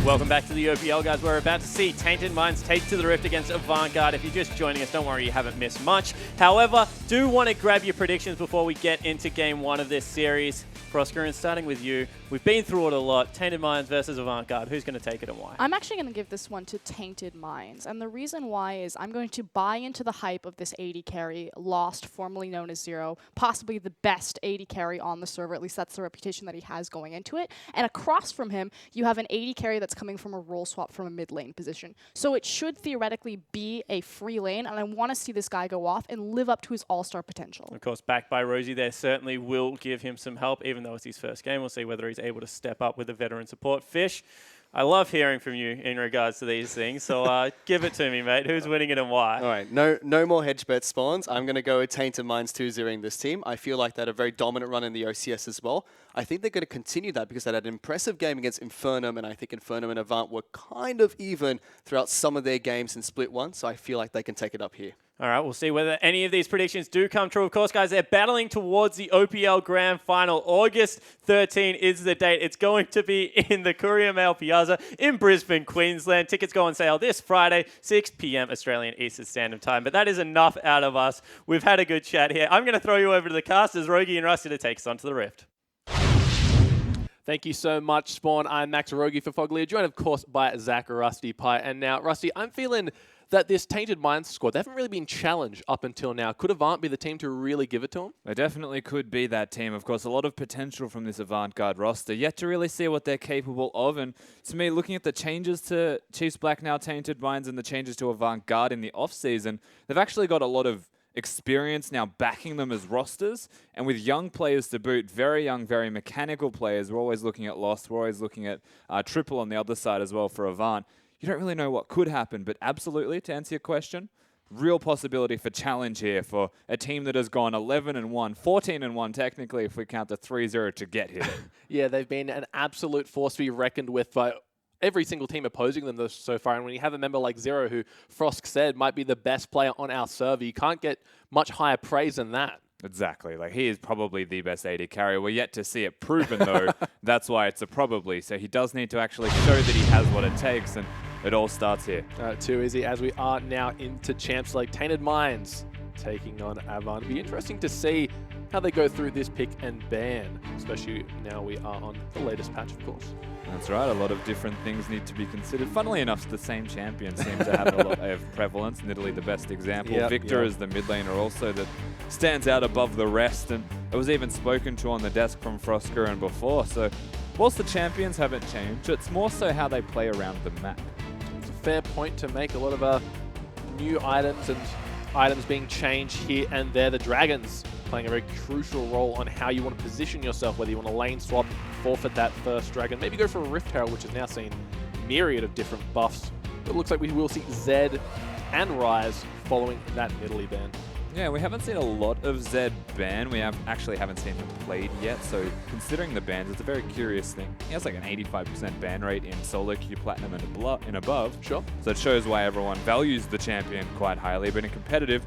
Welcome back to the OPL, guys. We're about to see Tainted Minds take to the Rift against Avant Garde. If you're just joining us, don't worry, you haven't missed much. However, do want to grab your predictions before we get into Game 1 of this series. Frosker, starting with you, we've been through it a lot. Tainted Minds versus Avant Garde. Who's going to take it and why? I'm actually going to give this one to Tainted Minds. And the reason why is I'm going to buy into the hype of this AD carry, Lost, formerly known as Zero, possibly the best AD carry on the server. At least that's the reputation that he has going into it. And across from him, you have an AD carry that's coming from a role swap from a mid lane position. So it should theoretically be a free lane. And I want to see this guy go off and live up to his all-star potential. Of course, backed by Rosie, there certainly will give him some help, even though it's his first game. We'll see whether he's able to step up with the veteran support. Fish, I love hearing from you in regards to these things, so give it to me, mate. Who's winning it and why? All right, no more hedge bet spawns. I'm going to go with Tainted Minds 2-0ing this team. I feel like they had a very dominant run in the OCS as well. I think they're going to continue that because they had an impressive game against Infernum, and I think Infernum and Avant were kind of even throughout some of their games in Split 1, so I feel like they can take it up here. All right, we'll see whether any of these predictions do come true. Of course, guys, they're battling towards the OPL Grand Final. August 13 is the date. It's going to be in the Courier Mail Piazza in Brisbane, Queensland. Tickets go on sale this Friday, 6 p.m. Australian Eastern Standard Time. But that is enough out of us. We've had a good chat here. I'm going to throw you over to the casters, Rogi and Rusty, to take us onto the Rift. Thank you so much, Spawn. I'm Max Rogi for Foglia, joined, of course, by Zach Rusty Pie. And now, Rusty, I'm feeling that this Tainted Minds squad, they haven't really been challenged up until now. Could Avant be the team to really give it to them? They definitely could be that team. Of course, a lot of potential from this Avant Garde roster. Yet to really see what they're capable of. And to me, looking at the changes to Chiefs Black now Tainted Minds and the changes to Avant Garde in the off-season, they've actually got a lot of experience now backing them as rosters, and with young players to boot, very young, very mechanical players. We're always looking at Lost, we're always looking at Triple on the other side as well for Avant. You don't really know what could happen, but absolutely, to answer your question, real possibility for challenge here for a team that has gone 11-1, 14-1 technically if we count the 3-0 to get here. Yeah, they've been an absolute force to be reckoned with by every single team opposing them so far. And when you have a member like Zero, who Frosk said might be the best player on our server, you can't get much higher praise than that. Exactly. Like, he is probably the best AD carrier. We're yet to see it proven, though. That's why it's a probably. So he does need to actually show that he has what it takes, and it all starts here. Too easy, as we are now into Champs League. Tainted Minds taking on Avant. It'll be interesting to see how they go through this pick and ban, especially now we are on the latest patch, of course. That's right. A lot of different things need to be considered. Funnily enough, the same champions seem to have a lot of prevalence. Nidalee, the best example. Yep, Victor is the mid laner also that stands out above the rest, and it was even spoken to on the desk from Frosker and before. So whilst the champions haven't changed, it's more so how they play around the map. It's a fair point to make. A lot of new items and items being changed here and there. The Dragons playing a very crucial role on how you want to position yourself, whether you want to lane swap, forfeit that first dragon, maybe go for a Rift Herald, which has now seen a myriad of different buffs. But it looks like we will see Zed and Ryze following that Nidalee ban. Yeah, we haven't seen a lot of Zed ban. We actually haven't seen him played yet, so considering the bans, it's a very curious thing. He has like an 85% ban rate in solo queue, platinum, and above. Sure. So it shows why everyone values the champion quite highly, but in competitive,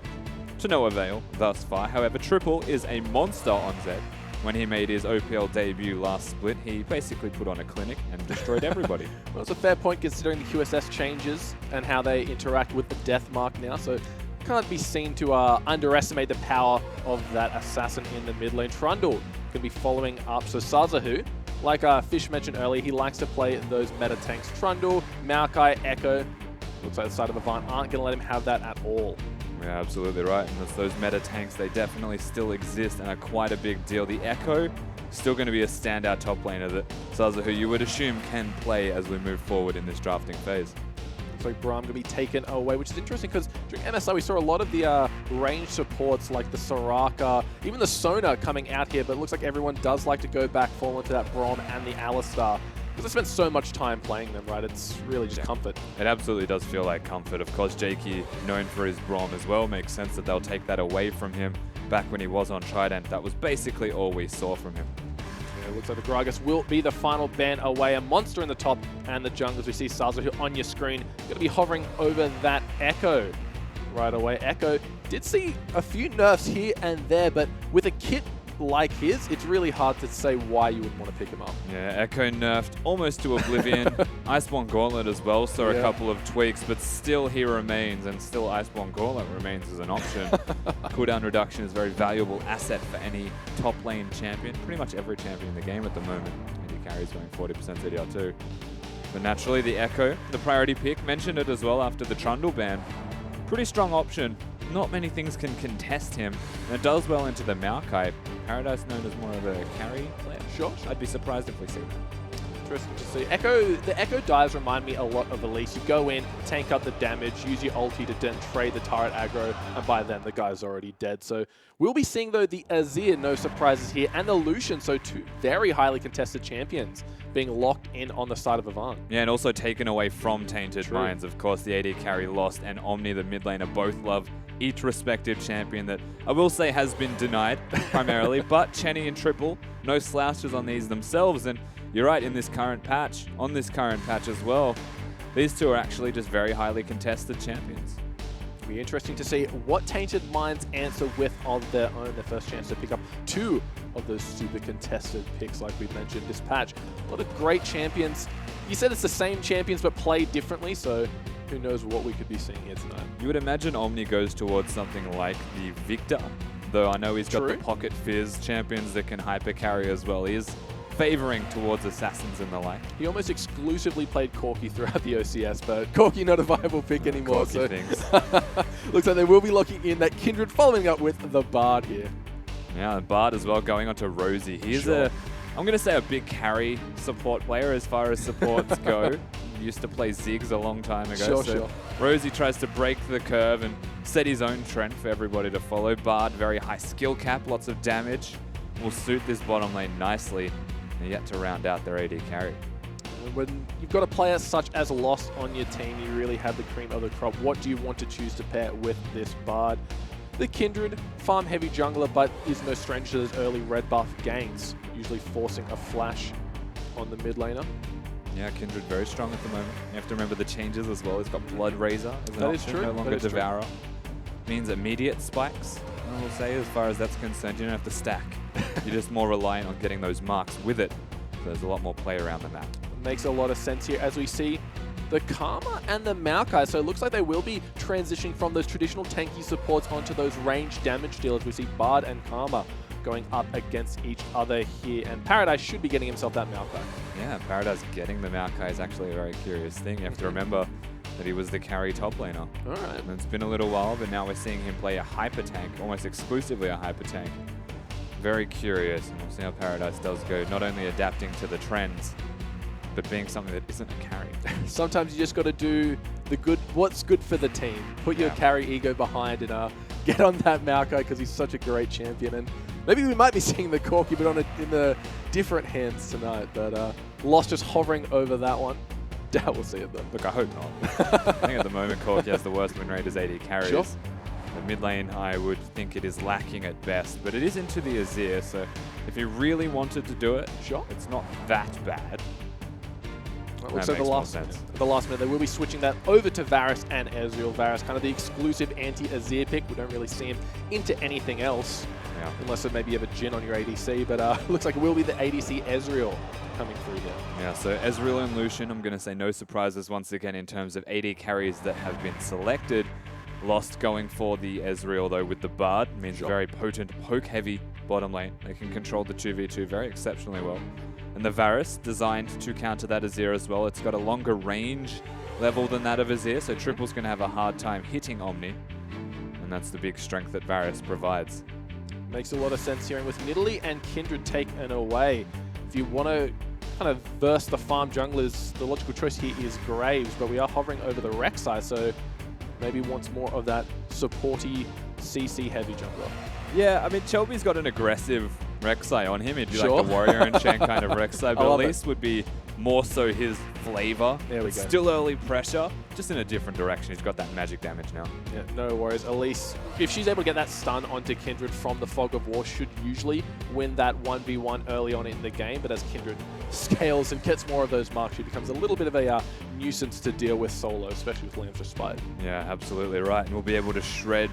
to no avail thus far. However, Triple is a monster on Zed. When he made his OPL debut last split, he basically put on a clinic and destroyed everybody. Well, it's a fair point considering the QSS changes and how they interact with the death mark now, so can't be seen to underestimate the power of that assassin in the mid lane. Trundle can be following up, so Sazahu, like Fish mentioned earlier, he likes to play those meta tanks. Trundle, Maokai, Echo, looks like the side of Avant aren't going to let him have that at all. Yeah, absolutely right. And it's those meta tanks, they definitely still exist and are quite a big deal. The Echo, still going to be a standout top laner that Sazahu, you would assume, can play as we move forward in this drafting phase. Looks like Braum going to be taken away, which is interesting because during MSI we saw a lot of the range supports like the Soraka, even the Sona coming out here, but it looks like everyone does like to go back, fall into that Braum and the Alistar. Because I spent so much time playing them, right? It's really just comfort. It absolutely does feel like comfort. Of course, Jakey, known for his Braum as well, makes sense that they'll take that away from him. Back when he was on Trident, that was basically all we saw from him. Yeah, it looks like the Gragas will be the final ban away. A monster in the top and the jungle, as we see Sazahu on your screen. Going to be hovering over that Echo right away. Echo did see a few nerfs here and there, but with a kit like his, it's really hard to say why you would want to pick him up. Yeah, Echo nerfed almost to oblivion. Iceborne Gauntlet as well saw a couple of tweaks, but still he remains, and still Iceborne Gauntlet remains as an option. Cooldown reduction is a very valuable asset for any top lane champion. Pretty much every champion in the game at the moment. And he carries going 40% CDR too. But naturally, the Echo, the priority pick, mentioned it as well after the Trundle ban. Pretty strong option. Not many things can contest him, and it does well into the Maokai. Paradise known as more of a carry player. Sure. I'd be surprised if we see that. Interesting to see. The Echo dives remind me a lot of Elise. You go in, tank up the damage, use your ulti to then trade the turret aggro, and by then the guy's already dead. So we'll be seeing, though, the Azir, no surprises here, and the Lucian, so two very highly contested champions being locked in on the side of Avant. Yeah, and also taken away from Tainted Minds. Of course, the AD carry lost, and Omni, the mid laner, both love each respective champion that I will say has been denied primarily, but Chenny and Triple, no slouches on these themselves, and you're right, on this current patch as well, these two are actually just very highly contested champions. It'll be interesting to see what Tainted Minds answer with on their own, their first chance to pick up two of those super contested picks like we mentioned this patch. A lot of great champions. You said it's the same champions but played differently, so who knows what we could be seeing here tonight. You would imagine Omni goes towards something like the Victor, though I know he's got the Pocket Fizz champions that can hyper carry as well. He is favoring towards Assassins and the like. He almost exclusively played Corki throughout the OCS, but Corki not a viable pick anymore. Corki so things. Looks like they will be locking in that Kindred, following up with the Bard here. Yeah, and Bard as well going on to Rosie. He's I'm going to say a big carry support player as far as supports go. Used to play Ziggs a long time ago. Sure. Rosie tries to break the curve and set his own trend for everybody to follow. Bard, very high skill cap, lots of damage. Will suit this bottom lane nicely. And yet to round out their AD carry. When you've got a player such as Lost on your team, you really have the cream of the crop. What do you want to choose to pair with this Bard? The Kindred, farm-heavy jungler, but is no stranger to those early red buff ganks, usually forcing a flash on the mid laner. Yeah, Kindred very strong at the moment. You have to remember the changes as well. He's got Blood Razor as an option, no longer Devourer. Means immediate spikes, I will say, as far as that's concerned. You don't have to stack. You're just more reliant on getting those marks with it. So there's a lot more play around the map. Makes a lot of sense here as we see the Karma and the Maokai. So it looks like they will be transitioning from those traditional tanky supports onto those range damage dealers. We see Bard and Karma going up against each other here. And Paradise should be getting himself that Maokai. Yeah, Paradise getting the Maokai is actually a very curious thing. You have to remember that he was the carry top laner. All right. And it's been a little while, but now we're seeing him play a hyper tank, almost exclusively a hyper tank. Very curious, and we'll see how Paradise does go, not only adapting to the trends, but being something that isn't a carry. Sometimes you just got to do what's good for the team. Put your carry ego behind and get on that Maokai because he's such a great champion. And maybe we might be seeing the Corki, but in the different hands tonight. But Lost just hovering over that one. Doubt we'll see it though. Look, I hope not. I think at the moment Corki has the worst win rate as AD carries. Sure. The mid lane, I would think it is lacking at best, but it is into the Azir, so if he really wanted to do it, it's not that bad. Well, looks like the last minute, they will be switching that over to Varus and Ezreal. Varus, kind of the exclusive anti-Azir pick. We don't really see him into anything else, unless it maybe you have a Jhin on your ADC, but looks like it will be the ADC Ezreal coming through here. Yeah, so Ezreal and Lucian, I'm going to say no surprises once again in terms of AD carries that have been selected. Lost going for the Ezreal, though, with the Bard. Means a very potent, poke-heavy bottom lane. They can control the 2v2 very exceptionally well. And the Varus, designed to counter that Azir as well. It's got a longer range level than that of Azir, so Triple's going to have a hard time hitting Omni. And that's the big strength that Varus provides. Makes a lot of sense here. And with Nidalee and Kindred taken away, if you want to kind of verse the farm junglers, the logical choice here is Graves, but we are hovering over the Rek'Sai, so maybe wants more of that supporty CC heavy jungler. Yeah, I mean, Chelby's got an aggressive Rek'Sai on him. He'd be like the Warrior Enchant kind of Rek'Sai, but at least would be more so his flavor. There we go. Still early pressure, just in a different direction. He's got that magic damage now. Yeah, no worries. Elise, if she's able to get that stun onto Kindred from the Fog of War, should usually win that 1v1 early on in the game. But as Kindred scales and gets more of those marks, she becomes a little bit of a nuisance to deal with solo, especially with Lamb's Respite. Yeah, absolutely right. And we'll be able to shred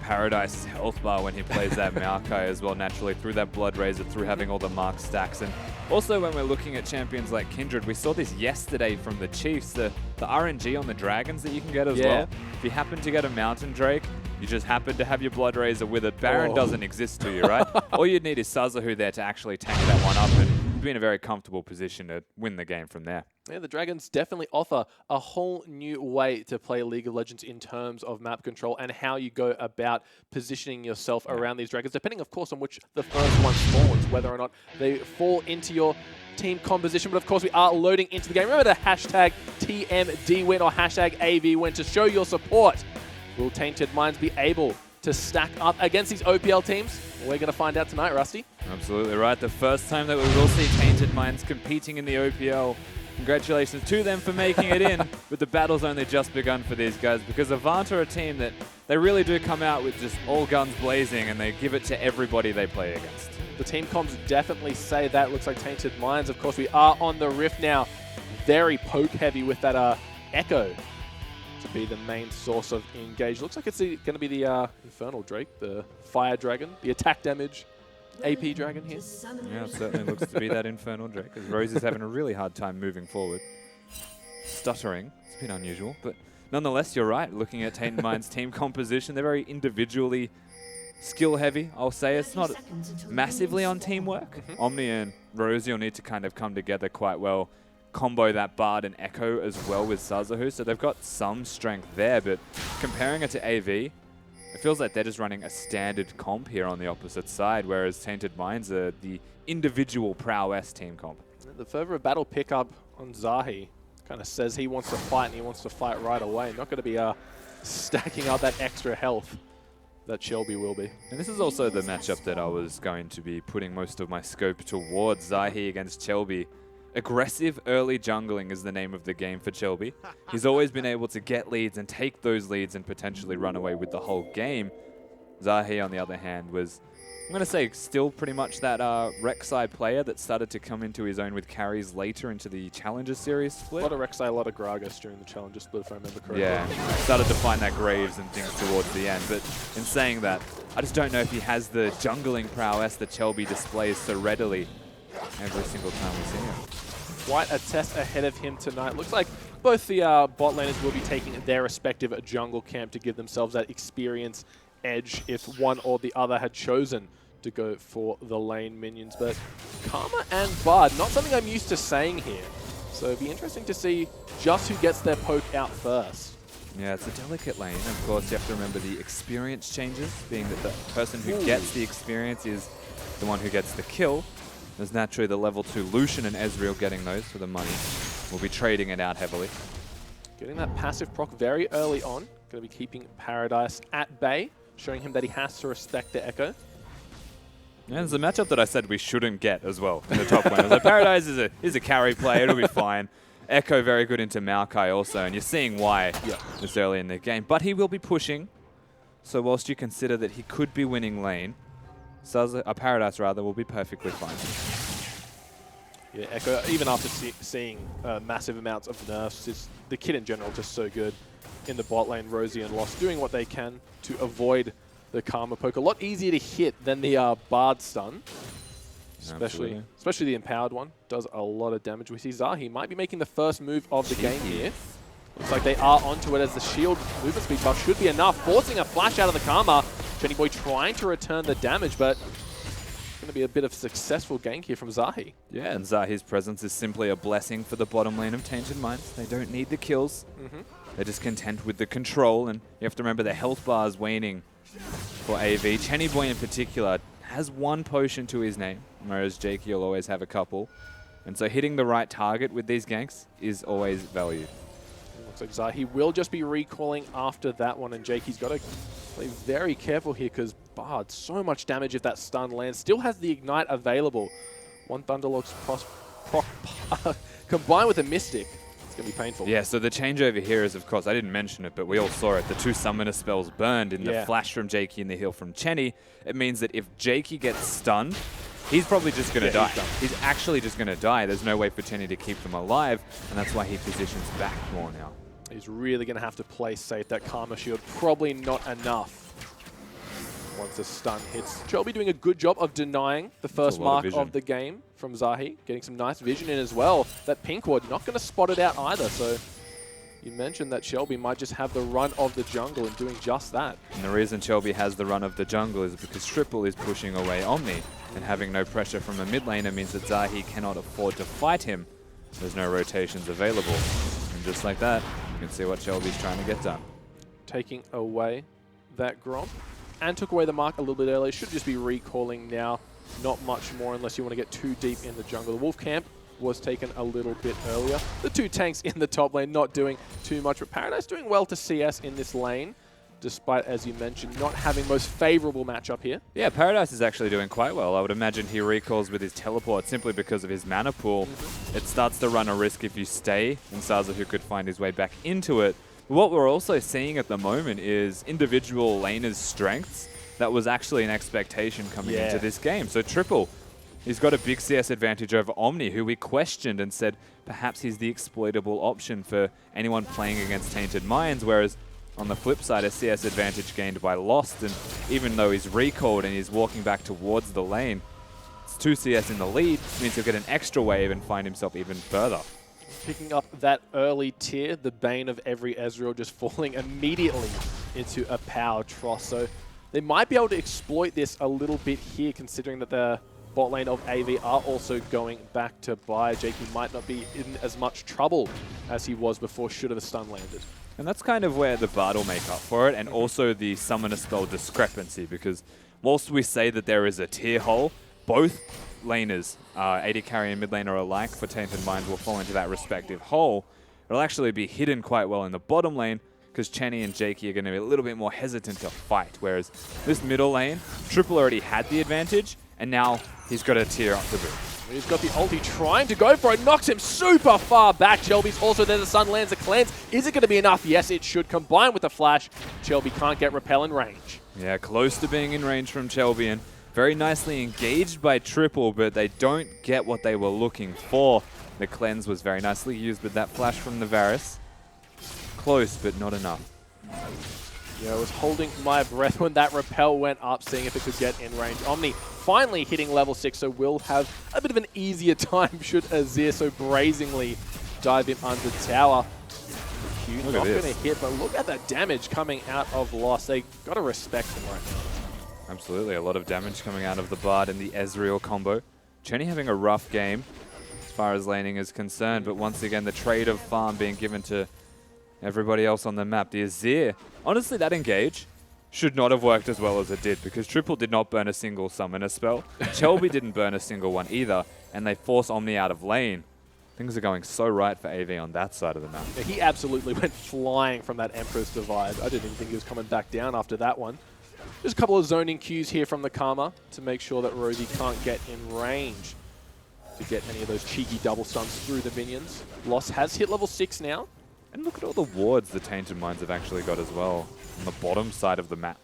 Paradise's health bar when he plays that Maokai as well, naturally, through that Blood Razor, through having all the mark stacks. And also when we're looking at champions like Kindred, we saw this yesterday from the Chiefs, the RNG on the Dragons that you can get as well. If you happen to get a Mountain Drake, you just happen to have your Blood Razor with it. Baron doesn't exist to you, right? All you'd need is Sazahu there to actually tank that one up and be in a very comfortable position to win the game from there. Yeah, the Dragons definitely offer a whole new way to play League of Legends in terms of map control and how you go about positioning yourself around these Dragons, depending, of course, on which the first one spawns, whether or not they fall into your team composition. But, of course, we are loading into the game. Remember the hashtag TMDWin or hashtag AVWin to show your support. Will Tainted Minds be able to stack up against these OPL teams? We're going to find out tonight, Rusty. Absolutely right. The first time that we will see Tainted Minds competing in the OPL. Congratulations to them for making it in, but the battle's only just begun for these guys because Avant are a team that they really do come out with just all guns blazing and they give it to everybody they play against. The team comms definitely say that. Looks like Tainted Minds. Of course, we are on the Rift now. Very poke heavy with that Echo to be the main source of engage. Looks like it's going to be the Infernal Drake, the Fire Dragon, the attack damage AP Dragon here. Yeah, it certainly looks to be that Infernal Drake, as Rose is having a really hard time moving forward. Stuttering. It's a bit unusual, but nonetheless, you're right. Looking at Tainted Minds' team composition, they're very individually skill-heavy, I'll say. It's not massively on teamwork. Omni and Rosie will need to kind of come together quite well, combo that Bard and Echo as well with Sazahu, so they've got some strength there, but comparing it to AV, it feels like they're just running a standard comp here on the opposite side, whereas Tainted Minds are the individual prowess team comp. The further battle pickup on Zahi kind of says he wants to fight and he wants to fight right away. Not going to be stacking up that extra health that Shelby will be. And this is also the matchup that I was going to be putting most of my scope towards. Zahi against Shelby. Aggressive early jungling is the name of the game for Shelby. He's always been able to get leads and take those leads and potentially run away with the whole game. Zahi, on the other hand, was, I'm going to say, still pretty much that Rek'Sai player that started to come into his own with carries later into the Challenger Series split. A lot of Rek'Sai, a lot of Gragas during the Challenger split, if I remember correctly. Yeah, started to find that Graves and things towards the end. But in saying that, I just don't know if he has the jungling prowess that Shelby displays so readily every single time we see him. Quite a test ahead of him tonight. Looks like both the bot laners will be taking their respective jungle camp to give themselves that experience edge if one or the other had chosen to go for the lane minions. But Karma and Bard, not something I'm used to saying here. So it'd be interesting to see just who gets their poke out first. Yeah, it's a delicate lane. Of course, you have to remember the experience changes, being that the person who gets the experience is the one who gets the kill. There's naturally the level 2 Lucian and Ezreal getting those for the money. We'll be trading it out heavily. Getting that passive proc very early on. Going to be keeping Paradise at bay, showing him that he has to respect the Echo. Yeah, it's a matchup that I said we shouldn't get as well in the top lane. Like, Paradise is a carry player, it'll be fine. Echo very good into Maokai also, and you're seeing why this early in the game. But he will be pushing, so whilst you consider that he could be winning lane, Paradise rather will be perfectly fine. Yeah, Echo, even after seeing massive amounts of nerfs, the kit in general just so good in the bot lane. Rosie and Lost doing what they can to avoid the Karma poke. A lot easier to hit than the Bard stun. Especially the empowered one. Does a lot of damage. We see Zahi might be making the first move of the game here. Looks like they are onto it as the shield movement speed buff should be enough. Forcing a flash out of the Karma. Jenny Boy trying to return the damage, but it's going to be a bit of a successful gank here from Zahi. Yeah, and Zahi's presence is simply a blessing for the bottom lane of Tainted Minds. They don't need the kills. They're just content with the control, and you have to remember the health bar is waning for AV. Jenny Boy in particular has one potion to his name, whereas Jakey will always have a couple. And so hitting the right target with these ganks is always valued. Looks like Zahi will just be recalling after that one, and Jakey's got to play very careful here because Bard, so much damage if that stun lands. Still has the Ignite available. One Thunderlocks proc combined with a Mystic. It's going to be painful. Yeah, so the changeover here is, of course, I didn't mention it, but we all saw it. The 2 Summoner spells burned in the flash from Jakey and the heal from Chenny. It means that if Jakey gets stunned, he's probably just going to die. He's actually just going to die. There's no way for Chenny to keep them alive, and that's why he positions back more now. He's really going to have to play safe. That Karma shield, probably not enough once the stun hits. Shelby doing a good job of denying the first mark of the game from Zahi. Getting some nice vision in as well. That pink ward not going to spot it out either. So you mentioned that Shelby might just have the run of the jungle and doing just that. And the reason Shelby has the run of the jungle is because Triple is pushing away Omni. And having no pressure from a mid laner means that Zahi cannot afford to fight him. There's no rotations available. And just like that, you can see what Shelby's trying to get done. Taking away that Gromp. And took away the mark a little bit earlier. Should just be recalling now. Not much more unless you want to get too deep in the jungle. The Wolf Camp was taken a little bit earlier. The two tanks in the top lane not doing too much, but Paradise doing well to CS in this lane, despite, as you mentioned, not having most favorable matchup here. Yeah, Paradise is actually doing quite well. I would imagine he recalls with his teleport simply because of his mana pool. It starts to run a risk if you stay, and Saza, who could find his way back into it. What we're also seeing at the moment is individual laners' strengths. That was actually an expectation coming into this game. So Triple, he's got a big CS advantage over Omni, who we questioned and said perhaps he's the exploitable option for anyone playing against Tainted Minds, whereas on the flip side, a CS advantage gained by Lost, and even though he's recalled and he's walking back towards the lane, it's 2 CS in the lead, means he'll get an extra wave and find himself even further. Picking up that early tier, the bane of every Ezreal, just falling immediately into a power trough. So they might be able to exploit this a little bit here, considering that the bot lane of AV are also going back to buy. JP might not be in as much trouble as he was before should have the stun landed. And that's kind of where the Bard will make up for it, and also the Summoner spell discrepancy, because whilst we say that there is a tier hole, both laners, AD carry and mid laner alike for Tainted Minds, will fall into that respective hole. It'll actually be hidden quite well in the bottom lane, because Chenny and Jakey are going to be a little bit more hesitant to fight, whereas this middle lane, Triple already had the advantage, and now he's got to tier up the boot. He's got the ulti trying to go for it, knocks him super far back. Shelby's also there, the sun lands, the cleanse. Is it going to be enough? Yes, it should. Combine with the flash, Shelby can't get repel in range. Yeah, close to being in range from Shelby, and very nicely engaged by Triple, but they don't get what they were looking for. The cleanse was very nicely used with that flash from the Varus. Close, but not enough. Yeah, I was holding my breath when that repel went up, seeing if it could get in range. Omni finally hitting level 6, so will have a bit of an easier time should Azir so brazenly dive him under tower. Q not going to hit, but look at that damage coming out of Lost. They got to respect him right now. Absolutely, a lot of damage coming out of the Bard and the Ezreal combo. Chenny having a rough game as far as laning is concerned, but once again, the trade of farm being given to everybody else on the map. The Azir, honestly, that engage should not have worked as well as it did, because Triple did not burn a single summoner spell. Shelby didn't burn a single one either, and they force Omni out of lane. Things are going so right for AV on that side of the map. Yeah, he absolutely went flying from that Emperor's Divide. I didn't even think he was coming back down after that one. There's a couple of zoning cues here from the Karma to make sure that Rosie can't get in range to get any of those cheeky double stuns through the minions. Lost has hit level 6 now. And look at all the wards the Tainted Minds have actually got as well on the bottom side of the map.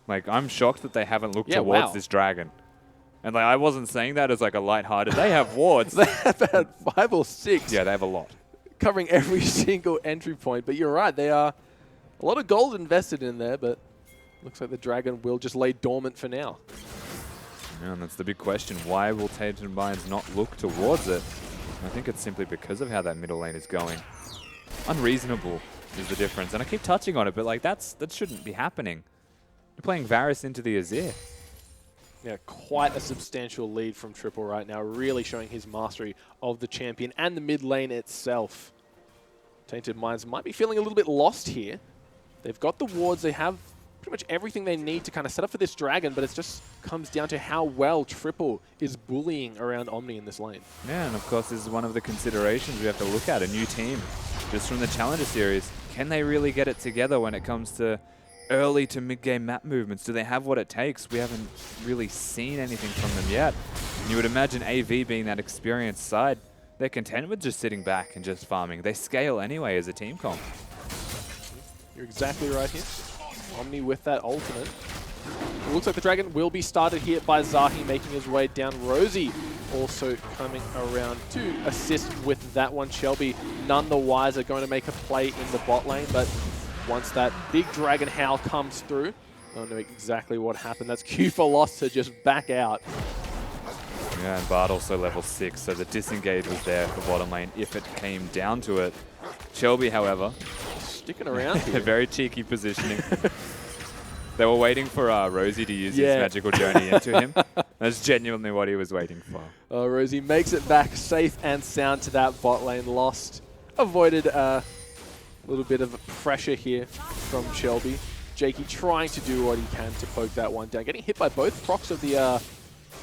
Like, I'm shocked that they haven't looked towards this dragon. And like, I wasn't saying that as like a lighthearted. They have wards. They have had 5 or 6. Yeah, they have a lot. Covering every single entry point. But you're right, they are a lot of gold invested in there, but looks like the dragon will just lay dormant for now. Yeah, and that's the big question. Why will Tainted Minds not look towards it? I think it's simply because of how that middle lane is going. Unreasonable is the difference. And I keep touching on it, but like that shouldn't be happening. You're playing Varus into the Azir. Yeah, quite a substantial lead from Triple right now, really showing his mastery of the champion and the mid lane itself. Tainted Minds might be feeling a little bit lost here. They've got the wards, they have pretty much everything they need to kind of set up for this dragon, but it just comes down to how well Triple is bullying around Omni in this lane. Yeah, and of course this is one of the considerations we have to look at, a new team. Just from the Challenger Series, can they really get it together when it comes to early to mid-game map movements? Do they have what it takes? We haven't really seen anything from them yet. And you would imagine AV being that experienced side, they're content with just sitting back and just farming. They scale anyway as a team comp. You're exactly right here. Omni with that ultimate. It looks like the dragon will be started here by Zahi making his way down. Rosie also coming around to assist with that one. Shelby none the wiser, going to make a play in the bot lane, but once that big dragon howl comes through, don't know exactly what happened. That's Q for loss to just back out. Yeah, and Bard also level 6, so the disengage was there for bottom lane if it came down to it. Shelby, however, sticking around here. Very cheeky positioning. They were waiting for Rosie to use his magical journey into him. That's genuinely what he was waiting for. Rosie makes it back safe and sound to that bot lane. Lost. Avoided a little bit of pressure here from Shelby. Jakey trying to do what he can to poke that one down. Getting hit by both procs of the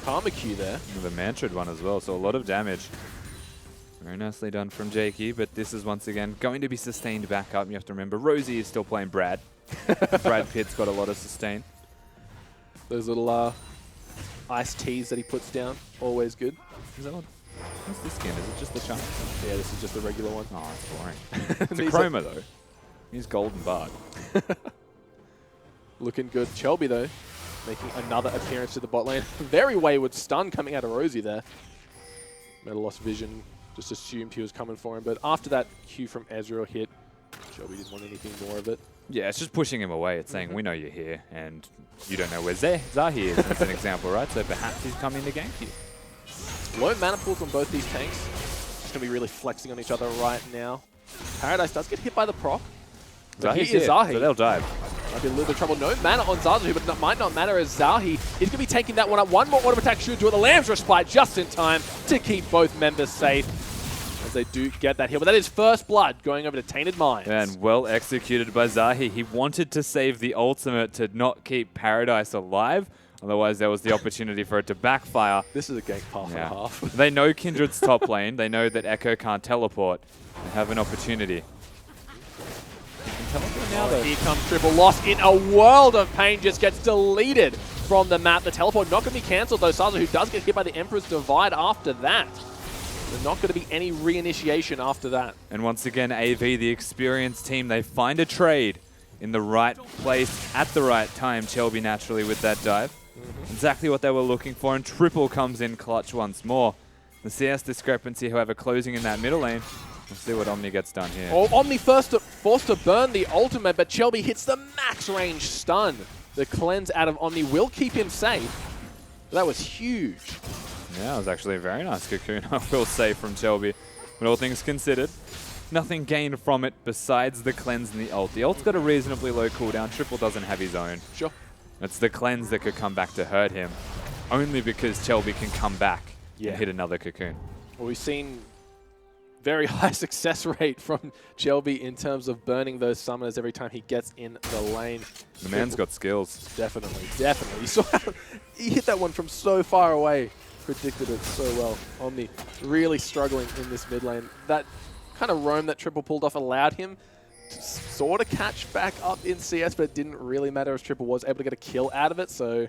Karma Q there. And the Mantrid one as well, so a lot of damage. Very nicely done from Jakey, but this is once again going to be sustained back up. You have to remember, Rosie is still playing Brad. Brad Pitt's got a lot of sustain. Those little iced teas that he puts down, always good. Is that what? What's this skin? Is it just the chunk? Yeah, this is just the regular one. Oh, it's boring. It's a chroma though. He's golden Bard. Looking good. Shelby though, making another appearance to the bot lane. Very wayward stun coming out of Rosie there. Meta lost vision. Just assumed he was coming for him, but after that Q from Ezreal hit, Shelby didn't want anything more of it. Yeah, it's just pushing him away. It's saying, we know you're here, and you don't know where Zahi is, as an example, right? So perhaps he's coming to gank you. Low mana pools on both these tanks. Just going to be really flexing on each other right now. Paradise does get hit by the proc. Zahi's here, Zahi. So they'll dive. Might be a little bit of trouble. No mana on Zazu, but it might not matter as Zahi is going to be taking that one up. One more auto attack should do it. The Lamb's Respite just in time to keep both members safe. As they do get that heal. But that is first blood going over to Tainted Minds. And well executed by Zahi. He wanted to save the ultimate to not keep Paradise alive. Otherwise, there was the opportunity for it to backfire. This is a gank path and a half. They know Kindred's top lane. They know that Echo can't teleport. They have an opportunity. Now though. Here comes Triple Loss in a world of pain. Just gets deleted from the map. The teleport not going to be cancelled though. Saza, who does get hit by the Emperor's Divide after that. There's not going to be any reinitiation after that. And once again, AV, the experienced team, they find a trade in the right place at the right time. Shelby naturally with that dive. Exactly what they were looking for, and Triple comes in clutch once more. The CS discrepancy, however, closing in that middle lane. Let's see what Omni gets done here. Oh, Omni forced to burn the ultimate, but Shelby hits the max range stun. The cleanse out of Omni will keep him safe. That was huge. Yeah, it was actually a very nice cocoon, I will say, from Shelby. But all things considered, nothing gained from it besides the cleanse and the ult. The ult's got a reasonably low cooldown. Triple doesn't have his own. Sure. It's the cleanse that could come back to hurt him, only because Shelby can come back and hit another cocoon. Well, we've seen very high success rate from Shelby in terms of burning those summoners every time he gets in the lane. The man's got skills. Definitely, definitely. You saw how he hit that one from so far away. Predicted it so well. Omni really struggling in this mid lane. That kind of roam that Triple pulled off allowed him to sort of catch back up in CS, but it didn't really matter as Triple was able to get a kill out of it. So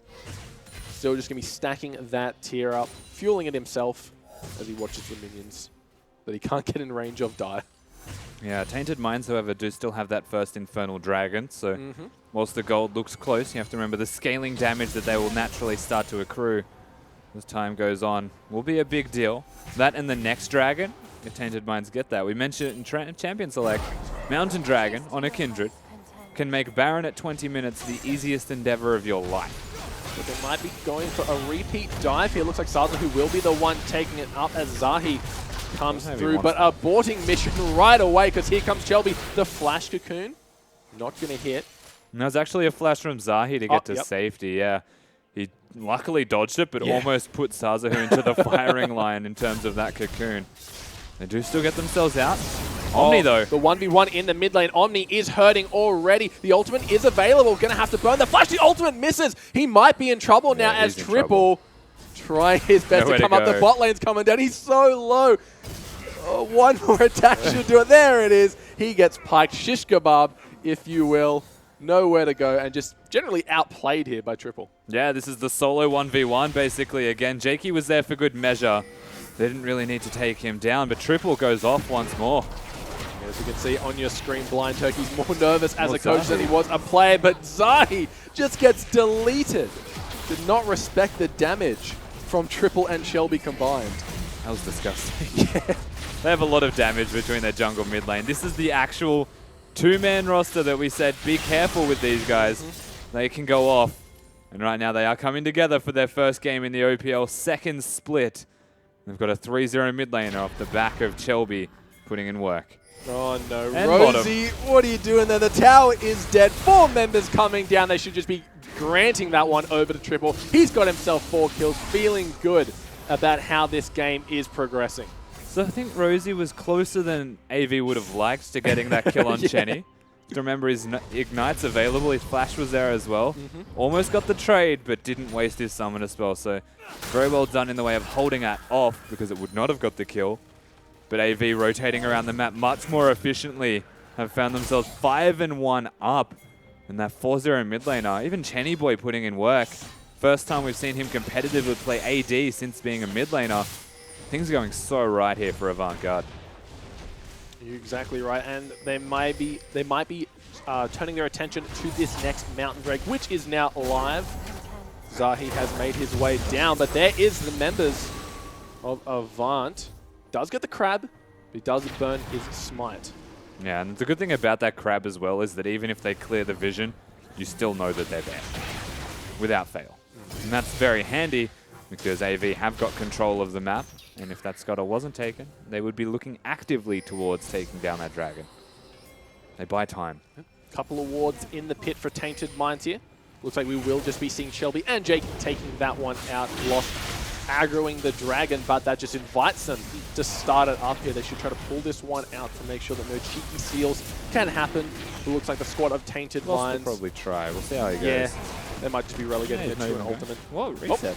still just going to be stacking that tier up, fueling it himself as he watches the minions that he can't get in range of die. Yeah, Tainted Minds, however, do still have that first Infernal Dragon, so whilst the gold looks close, you have to remember the scaling damage that they will naturally start to accrue as time goes on will be a big deal. That and the next dragon, if Tainted Minds get that. We mentioned it in Champion Select. Mountain Dragon on a Kindred can make Baron at 20 minutes the easiest endeavor of your life. But they might be going for a repeat dive here. Looks like Saza, who will be the one taking it up as Zahi comes through, but aborting mission right away because here comes Shelby. The flash cocoon, not going to hit. And that was actually a flash from Zahi to get to safety, yeah. He luckily dodged it, but almost put Sazahu into the firing line in terms of that cocoon. They do still get themselves out. Omni, though. The 1v1 in the mid lane. Omni is hurting already. The ultimate is available. Going to have to burn the flash. The ultimate misses. He might be in trouble now as Triple trying his best to come up. The bot lane's coming down. He's so low. One more attack should do it. There it is. He gets piked. Shish kebab, if you will. Nowhere to go, and just generally outplayed here by Triple. Yeah, this is the solo 1v1, basically. Again, Jakey was there for good measure. They didn't really need to take him down, but Triple goes off once more. As you can see on your screen, Blind Turkey's more nervous as a coach than he was a player, but Zahi just gets deleted. Did not respect the damage from Triple and Shelby combined. That was disgusting. They have a lot of damage between their jungle mid lane. This is the actual two-man roster that we said, be careful with these guys. they can go off. And right now they are coming together for their first game in the OPL second split. They've got a 3-0 mid laner off the back of Chelby putting in work. Oh no, And Rosie, what are you doing there? The tower is dead. 4 members coming down. They should just be granting that one over to Triple. He's got himself 4 kills, feeling good about how this game is progressing. So I think Rosie was closer than AV would have liked to getting that kill on Yeah. Chenny. To remember his Ignite's available, his flash was there as well. Almost got the trade, but didn't waste his summoner spell. So very well done in the way of holding that off because it would not have got the kill. But AV rotating around the map much more efficiently have found themselves 5-1 up. And that 4-0 mid laner, even Chenny Boy putting in work. First time we've seen him competitively play AD since being a mid laner. Things are going so right here for Avant Garde. You're exactly right, and they might be turning their attention to this next Mountain Drake, which is now live. Zahi has made his way down, but there is the members of Avant. Does get the crab, but he does burn his smite. Yeah, and the good thing about that crab as well is that even if they clear the vision, you still know that they're there without fail. And that's very handy because AV have got control of the map. And if that Scuttle wasn't taken, they would be looking actively towards taking down that dragon. They buy time. Couple of wards in the pit for Tainted Minds here. Looks like we will just be seeing Shelby and Jake taking that one out. Lost aggroing the dragon, but that just invites them to start it up here. They should try to pull this one out to make sure that no cheeky steals can happen. It looks like the squad of Tainted Lost Minds. will probably try. We'll see how he goes. Yeah, they might just be relegating it he's to not an even ultimate. Whoa, reset.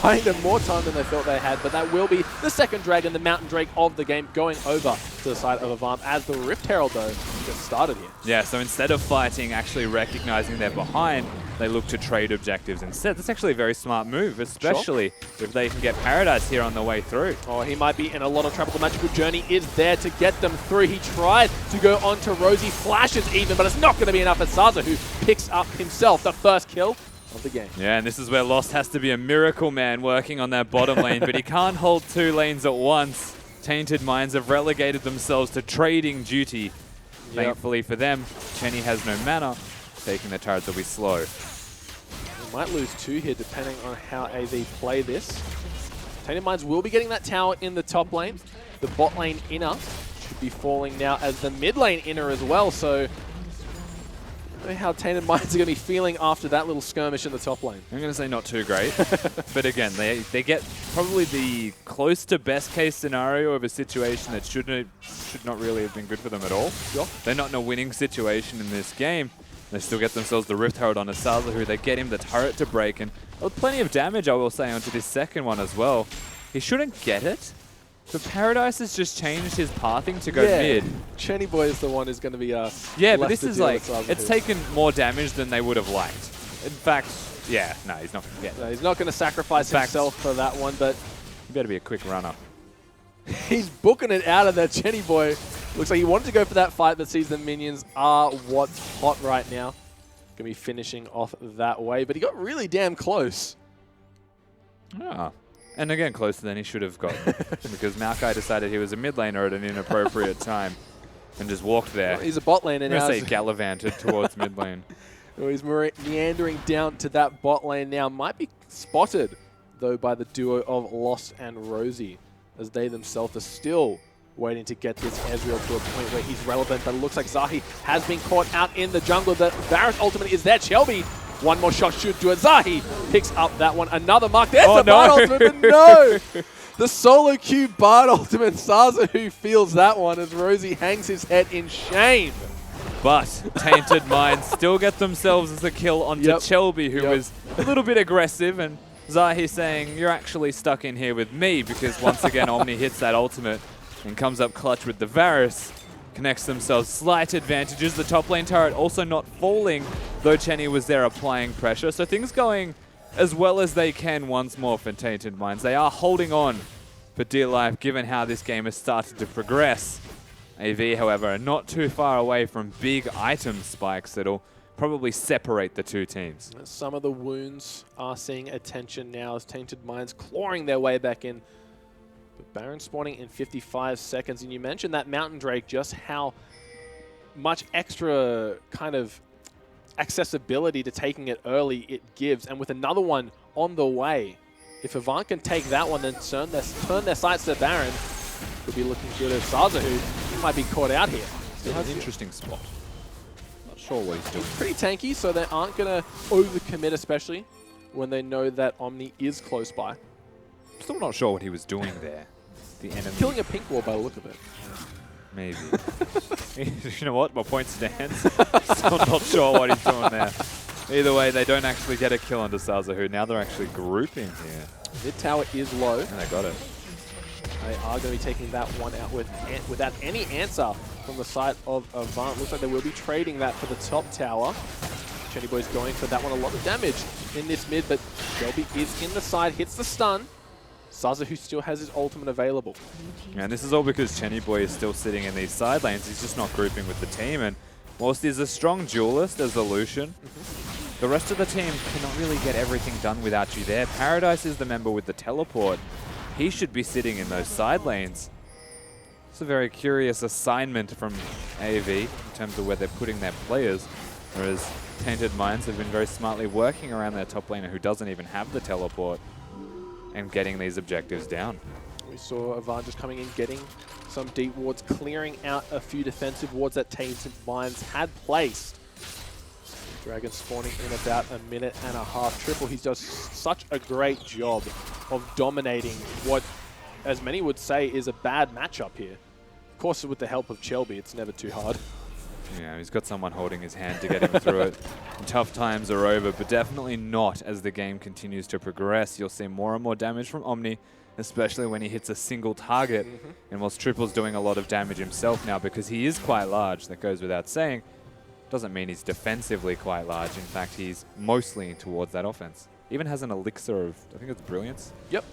Buying them more time than they thought they had, but that will be the second dragon, the Mountain Drake of the game, going over to the side of Avant as the Rift Herald, though, gets started here. Yeah, so instead of fighting, actually recognizing they're behind, they look to trade objectives instead. That's actually a very smart move, especially if they can get Paradise here on the way through. Oh, he might be in a lot of trouble. The Magical Journey is there to get them through. He tried to go on to Rosie, flashes even, but it's not going to be enough for Saza, who picks up himself the first kill of the game. Yeah, and this is where Lost has to be a miracle man working on that bottom lane, but he can't hold 2 lanes at once. Tainted Minds have relegated themselves to trading duty. Thankfully for them, Chenny has no mana. Taking the turrets will be slow. We might lose 2 here depending on how AV play this. Tainted Minds will be getting that tower in the top lane. The bot lane inner should be falling now as the mid lane inner as well, so I don't know how Tainted Minds are going to be feeling after that little skirmish in the top lane. I'm going to say not too great, but again, they get probably the close to best case scenario of a situation that should not really have been good for them at all. Sure. They're not in a winning situation in this game. They still get themselves the Rift Herald on Asaza, who they get him the turret to break, and plenty of damage, I will say, onto this second one as well. He shouldn't get it, but Paradise has just changed his pathing to go mid. Chenny Boy is the one who's going to be Yeah, but this is like, it's taken more damage than they would have liked. In fact, yeah, no, he's not going to get it. No, he's not going to sacrifice himself for that one, but You better be a quick runner. he's booking it out of there. Chenny Boy looks like he wanted to go for that fight, but sees the minions are what's hot right now. Going to be finishing off that way, but he got really damn close. Ah. And again, closer than he should have gotten. Because Maokai decided he was a mid laner at an inappropriate time and just walked there. Well, he's a bot lane, and I'm now going to say gallivanted towards mid lane. he's meandering down to that bot lane now. Might be spotted, though, by the duo of Lost and Rosie, as they themselves are still waiting to get this Ezreal to a point where he's relevant. But it looks like Zahi has been caught out in the jungle. The Varus ultimate is there. Shelby, one more shot should do it. Zahi picks up that one. Another mark. There's the Bard ultimate, but no! The solo queue Bard ultimate. Saza who feels that one as Rosie hangs his head in shame. But Tainted Minds still get themselves as a kill onto Chelby, who was a little bit aggressive, and Zahi saying, you're actually stuck in here with me, because once again Omni hits that ultimate and comes up clutch with the Varus. Connects themselves slight advantages. The top lane turret also not falling, though Chenny was there applying pressure. So things going as well as they can once more for Tainted Minds. They are holding on for dear life, given how this game has started to progress. AV, however, are not too far away from big item spikes that'll probably separate the two teams. Some of the wounds are seeing attention now as Tainted Minds clawing their way back in. But Baron spawning in 55 seconds. And you mentioned that Mountain Drake, just how much extra kind of accessibility to taking it early it gives. And with another one on the way, if Avant can take that one, then turn their sights to Baron, could be looking good as Zaza, who might be caught out here. Still has an interesting spot. Not sure what he's doing. Pretty tanky, so they aren't going to overcommit, especially when they know that Omni is close by. Still not sure what he was doing there. The enemy. Killing a pink wall by the look of it. Maybe. You know what? My point stands. Still not sure what he's doing there. Either way, they don't actually get a kill onto Sazahu. Now they're actually grouping here. Mid tower is low. And they got it. They are going to be taking that one out without any answer from the side of Avant. Looks like they will be trading that for the top tower. Chenny Boy's going for that one. A lot of damage in this mid, but Shelby is in the side, hits the stun. Zaza, who still has his ultimate available. Yeah, and this is all because Chenny Boy is still sitting in these side lanes. He's just not grouping with the team. And whilst he's a strong duelist as a Lucian, the rest of the team cannot really get everything done without you there. Paradise is the member with the teleport. He should be sitting in those side lanes. It's a very curious assignment from AV in terms of where they're putting their players. Whereas Tainted Minds have been very smartly working around their top laner who doesn't even have the teleport and getting these objectives down. We saw Avant just coming in, getting some deep wards, clearing out a few defensive wards that Tainted Minds had placed. Dragon spawning in about a minute and a half. Triple, he does such a great job of dominating what, as many would say, is a bad matchup here. Of course, with the help of Shelby, it's never too hard. Yeah, he's got someone holding his hand to get him through it. Tough times are over, but definitely not as the game continues to progress. You'll see more and more damage from Omni, especially when he hits a single target. And whilst Triple's doing a lot of damage himself now because he is quite large, that goes without saying, doesn't mean he's defensively quite large. In fact, he's mostly towards that offense. Even has an elixir of, I think it's Brilliance. Yep.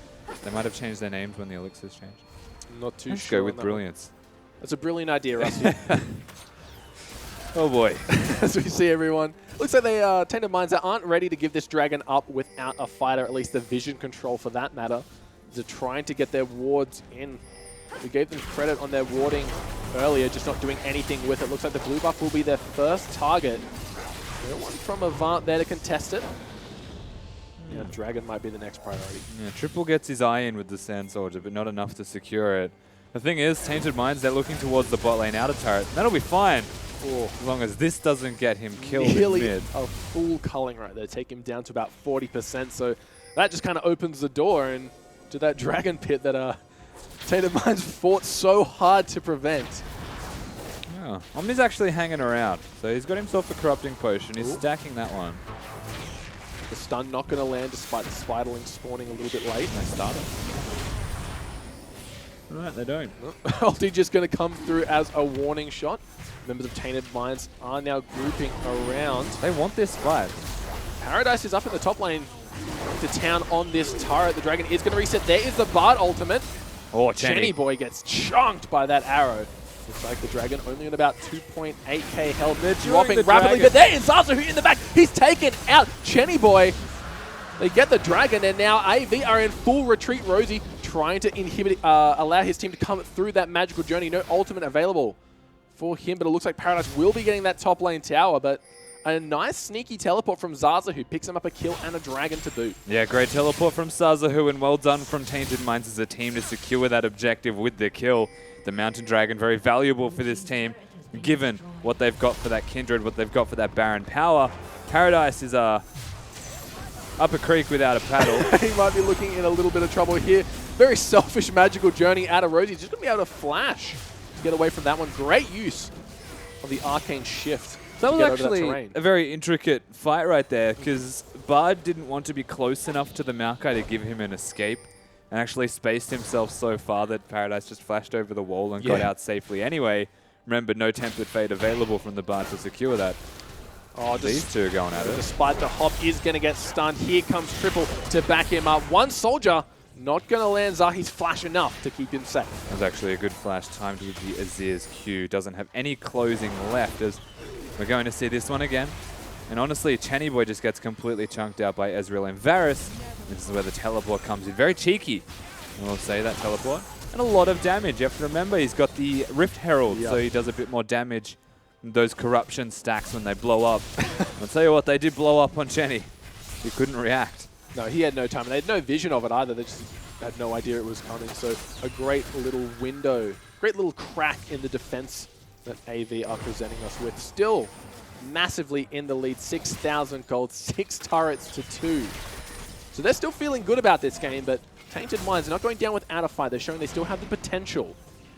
They might have changed their names when the elixirs changed. Not too Let's sure. go with Brilliance. That's a brilliant idea, Rusty. Oh boy. As we see everyone. Looks like they Tainted Minds that aren't ready to give this dragon up without a fighter, at least the vision control for that matter. They're trying to get their wards in. We gave them credit on their warding earlier, just not doing anything with it. Looks like the blue buff will be their first target. No one from Avant there to contest it. Yeah, Dragon might be the next priority. Yeah, Triple gets his eye in with the Sand Soldier, but not enough to secure it. The thing is, Tainted Minds, they're looking towards the bot lane outer turret. That'll be fine, as long as this doesn't get him killed in mid. A full culling right there, take him down to about 40%. So that just kind of opens the door and to that Dragon Pit that Tainted Minds fought so hard to prevent. Yeah. Omni's actually hanging around, so he's got himself a Corrupting Potion. He's Ooh. stacking that one. The stun not going to land despite the Spiderling spawning a little bit late. They started. Right, they don't. Ulti just going to come through as a warning shot. Members of Tainted Minds are now grouping around. They want this fight. Paradise is up in the top lane to town on this turret. The Dragon is going to reset. There is the Bard ultimate. Oh, Chenny Boy gets chunked by that arrow. Looks like the Dragon only at about 2.8k health. They're dropping rapidly, but there is Zaza who in the back. He's taken out. Chenny Boy. They get the Dragon, and now AV are in full retreat. Rosie trying to inhibit, allow his team to come through that magical journey. No ultimate available for him, but it looks like Paradise will be getting that top lane tower, but a nice sneaky teleport from Zaza who picks him up a kill and a Dragon to boot. Yeah, great teleport from Sazahu, and well done from Tainted Minds as a team to secure that objective with the kill. The Mountain Dragon, very valuable for this team, given what they've got for that Kindred, what they've got for that Baron power. Paradise is up a creek without a paddle. He might be looking in a little bit of trouble here. Very selfish magical journey out of Rosie. Just going to be able to flash to get away from that one. Great use of the Arcane Shift. That was actually a very intricate fight right there, because Bard didn't want to be close enough to the Maokai to give him an escape, and actually spaced himself so far that Paradise just flashed over the wall and got out safely anyway. Remember, no Tempered Fate available from the Bard to secure that. Oh, these two are going at it. Despite the hop is going to get stunned. Here comes Triple to back him up. One soldier not going to land Zahi's flash enough to keep him safe. That was actually a good flash timed with the Azir's Q. Doesn't have any closing left, as we're going to see this one again. And honestly, Chenny Boy just gets completely chunked out by Ezreal and Varus. This is where the teleport comes in. Very cheeky, I will say, that teleport. And a lot of damage. You have to remember, he's got the Rift Herald, so he does a bit more damage. Those corruption stacks when they blow up. I'll tell you what, they did blow up on Jenny. He couldn't react. No, he had no time. And they had no vision of it either. They just had no idea it was coming. So a great little window, great little crack in the defense that AV are presenting us with. Still massively in the lead, 6,000 gold, 6 turrets to 2. So they're still feeling good about this game, but Tainted Minds are not going down without a fight. They're showing they still have the potential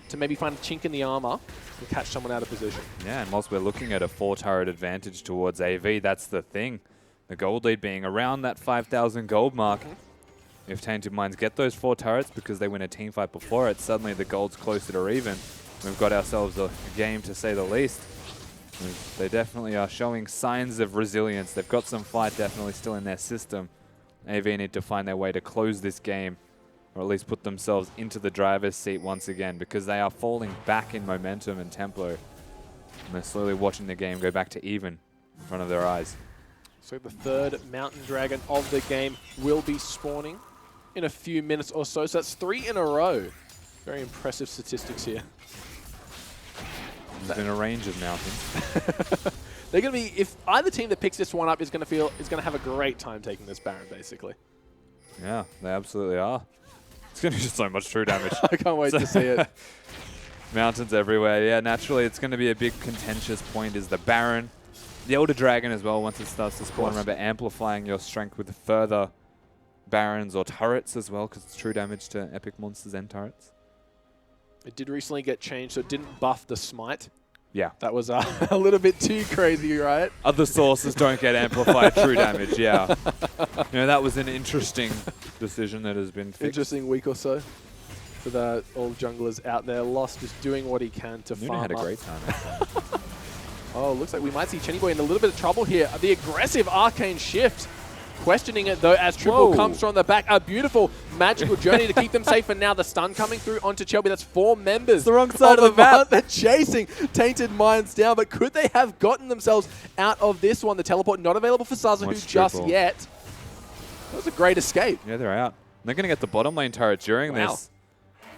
to maybe find a chink in the armor and catch someone out of position. Yeah, and whilst we're looking at a 4-turret advantage towards AV, that's the thing. The gold lead being around that 5,000 gold mark. If Tainted Minds get those 4 turrets because they win a team fight before it, suddenly the gold's closer to even. We've got ourselves a game, to say the least. They definitely are showing signs of resilience. They've got some fight definitely still in their system. AV need to find their way to close this game, or at least put themselves into the driver's seat once again, because they are falling back in momentum and tempo. And they're slowly watching the game go back to even in front of their eyes. So the third Mountain Dragon of the game will be spawning in a few minutes or so. So that's 3 in a row. Very impressive statistics here. There's been a range of mountains. They're going to be, if either team that picks this one up is going to have a great time taking this Baron, basically. Yeah, they absolutely are. It's going to be just so much true damage. I can't wait to see it. Mountains everywhere. Yeah, naturally, it's going to be a big contentious point is the Baron. The Elder Dragon as well, once it starts to spawn. Remember, amplifying your strength with further Barons or turrets as well, because it's true damage to epic monsters and turrets. It did recently get changed, so it didn't buff the smite. Yeah. That was a little bit too crazy, right? Other sources don't get amplified true damage, yeah. You know, that was an interesting decision that has been fixed. Interesting week or so for the all junglers out there. Lost just doing what he can to farm had a up. great time. Oh, looks like we might see Chenny Boy in a little bit of trouble here. The aggressive arcane shift. Questioning it though as Triple comes from the back. A beautiful magical journey to keep them safe. And now the stun coming through onto Shelby. That's 4 members. It's the wrong side of the map. They're chasing Tainted Minds down. But could they have gotten themselves out of this one? The teleport not available for Sazahu just yet. That was a great escape. Yeah, they're out. They're going to get the bottom lane turret during this.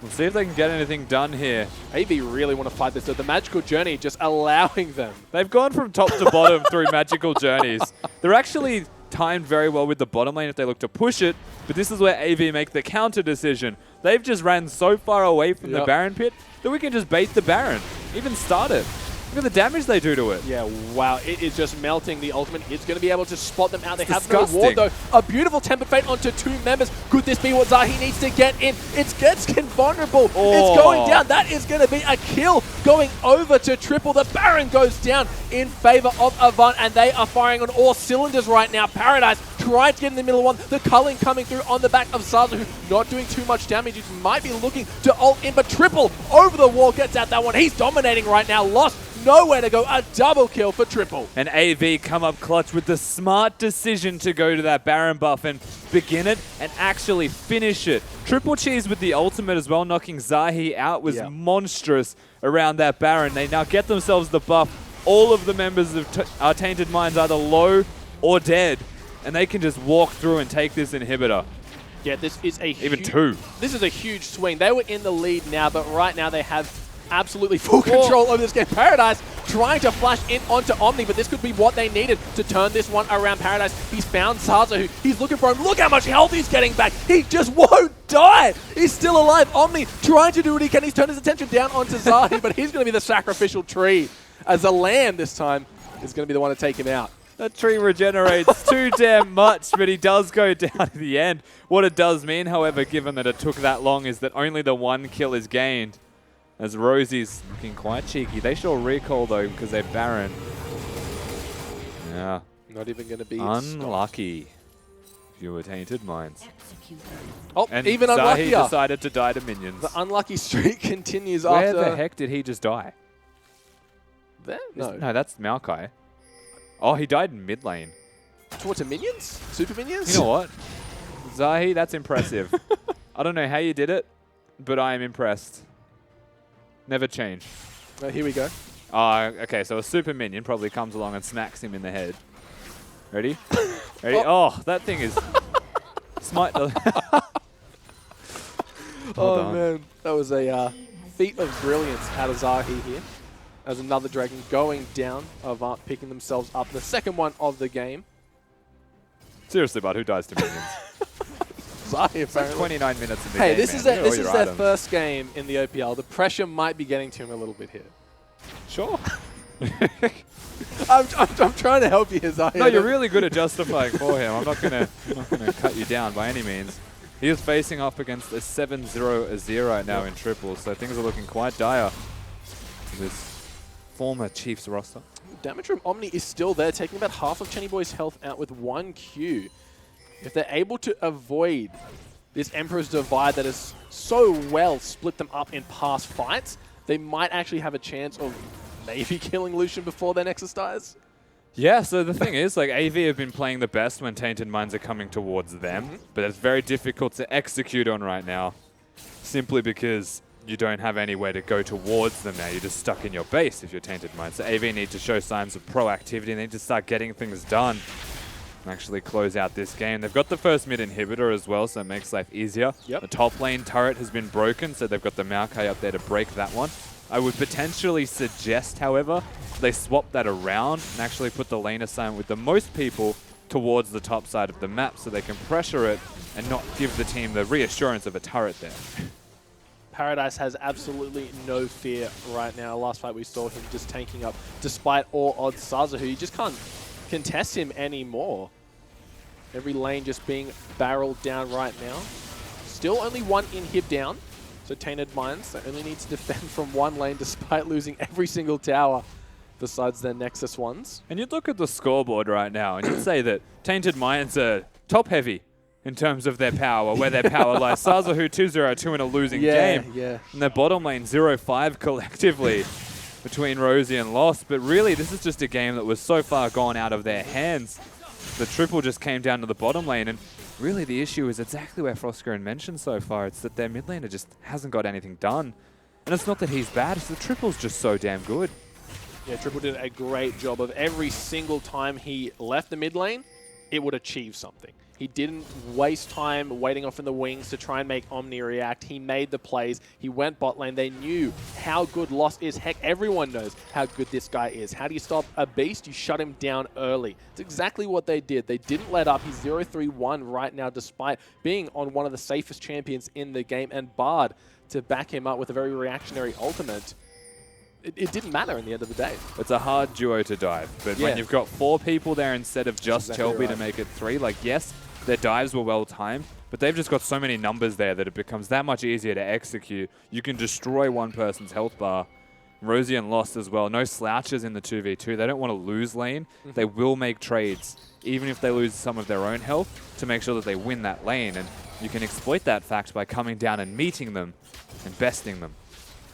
We'll see if they can get anything done here. AV really want to fight this, though. The magical journey just allowing them. They've gone from top to bottom through magical journeys. They're actually timed very well with the bottom lane if they look to push it, but this is where AV make the counter decision. They've just ran so far away from the Baron pit that we can just bait the Baron, even start it. Look at the damage they do to it. Yeah, wow. It is just melting. The ultimate is going to be able to spot them out. They have no ward, though. A beautiful Temper Fate onto 2 members. Could this be what Zahi needs to get in? It's Getskin vulnerable. Oh. It's going down. That is going to be a kill going over to Triple. The Baron goes down in favor of Avant, and they are firing on all cylinders right now. Paradise trying to get in the middle one. The culling coming through on the back of Zaza, who not doing too much damage. He might be looking to ult in, but Triple over the wall gets out that one. He's dominating right now. Lost. Nowhere to go. A double kill for Triple. And AV come up clutch with the smart decision to go to that Baron buff and begin it and actually finish it. Triple Cheese with the ultimate as well, knocking Zahi out, was monstrous around that Baron. They now get themselves the buff. All of the members of Tainted Minds either low or dead, and they can just walk through and take this inhibitor. Yeah, this is a even 2. This is a huge swing. They were in the lead now, but right now they have absolutely full control over this game. Paradise trying to flash in onto Omni, but this could be what they needed to turn this one around. Paradise, he's found Zaza, he's looking for him. Look how much health he's getting back. He just won't die. He's still alive. Omni trying to do what he can. He's turned his attention down onto Zahi, but he's going to be the sacrificial tree, as a lamb this time is going to be the one to take him out. That tree regenerates too damn much, but he does go down at the end. What it does mean, however, given that it took that long, is that only the 1 kill is gained. As Rosie's looking quite cheeky. They sure recall, though, because they're Baron. Yeah. Not even going to be unlucky. Fewer Tainted Minds. Oh, and even Zahi unluckier. decided to die to minions. The unlucky streak continues Where after... Where the heck did he just die? There? No. No, that's Maokai. Oh, he died in mid lane. Towards minions? Super minions? You know what? Zahi, that's impressive. I don't know how you did it, but I am impressed. Never change. Here we go. Okay, so a super minion probably comes along and smacks him in the head. Ready? Ready? Oh, that thing is... Smite the... Oh, man. That was a feat of brilliance out of Zahi here. as another Dragon going down. Avant picking themselves up. The second one of the game. Seriously, bud, who dies to minions? Zahi, It's like apparently. 29 minutes in the Hey, game, this man. is Look at all this your is their items. first game in the OPL. The pressure might be getting to him a little bit here. Sure. I'm trying to help you here, Zahi. No, you're really good at justifying for him. I'm not gonna cut you down by any means. He is facing off against a 7-0 right now in triples, so things are looking quite dire for this former Chiefs roster. Damage from Omni is still there, taking about half of Chenny Boy's health out with 1 Q. If they're able to avoid this Emperor's Divide that has so well split them up in past fights, they might actually have a chance of maybe killing Lucian before their Nexus dies. Yeah, so the thing is, like, AV have been playing the best when Tainted Minds are coming towards them, but it's very difficult to execute on right now, simply because you don't have anywhere to go towards them now. You're just stuck in your base if you're Tainted Minds. So AV need to show signs of proactivity, and they need to start getting things done and actually close out this game. They've got the first mid inhibitor as well, so it makes life easier. Yep. The top lane turret has been broken, so they've got the Maokai up there to break that one. I would potentially suggest, however, they swap that around and actually put the lane assignment with the most people towards the top side of the map so they can pressure it and not give the team the reassurance of a turret there. Paradise has absolutely no fear right now. Last fight we saw him just tanking up despite all odds. Saza, who you just can't contest him anymore. Every lane just being barreled down right now. Still only 1 inhib down. So Tainted Minds, they only need to defend from 1 lane despite losing every single tower besides their Nexus ones. And you'd look at the scoreboard right now and you'd say that Tainted Minds are top heavy in terms of their power, where their power lies. Sazahu 2-0-2 in a losing game. Yeah. And their bottom lane 0-5 collectively between Rosie and Lost. But really, this is just a game that was so far gone out of their hands. The triple just came down to the bottom lane, and really the issue is exactly where Frostgren mentioned so far. It's that their mid laner just hasn't got anything done. And it's not that he's bad, it's the triple's just so damn good. Yeah, Triple did a great job of every single time he left the mid lane, it would achieve something. He didn't waste time waiting off in the wings to try and make Omni react. He made the plays. He went bot lane. They knew how good Lost is. Heck, everyone knows how good this guy is. How do you stop a beast? You shut him down early. It's exactly what they did. They didn't let up. He's 0-3-1 right now, despite being on one of the safest champions in the game, and Bard to back him up with a very reactionary ultimate. It didn't matter in the end of the day. It's a hard duo to dive, but when you've got 4 people there instead of just exactly Chelby to make it 3, like, yes, their dives were well timed, but they've just got so many numbers there that it becomes that much easier to execute. You can destroy one person's health bar. Rosie and Lost as well. No slouches in the 2v2. They don't want to lose lane. They will make trades, even if they lose some of their own health, to make sure that they win that lane. And you can exploit that fact by coming down and meeting them and besting them.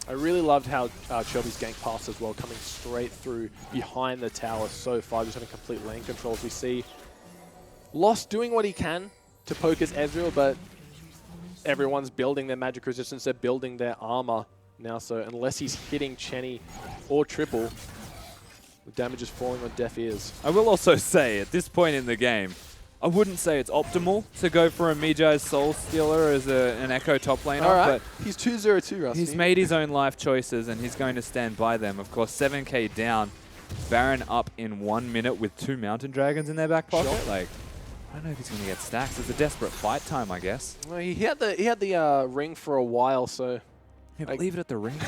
I really loved how Shelby's gank passed as well, coming straight through behind the tower so far, just having complete lane control. As we see Lost doing what he can to poke his Ezreal, but everyone's building their magic resistance, they're building their armor now, so unless he's hitting Chenny or Triple, the damage is falling on deaf ears. I will also say, at this point in the game, I wouldn't say it's optimal to go for a Mijai's Soul Stealer as an Echo top laner, Alright, but he's 2-0-2, Rusty. he's made his own life choices and he's going to stand by them. Of course, 7k down, Baron up in 1 minute with 2 Mountain Dragons in their back pocket. Sure. Like, I don't know if he's going to get stacks. It's a desperate fight time, I guess. Well, he had the ring for a while, so Yeah, but leave it at the ring.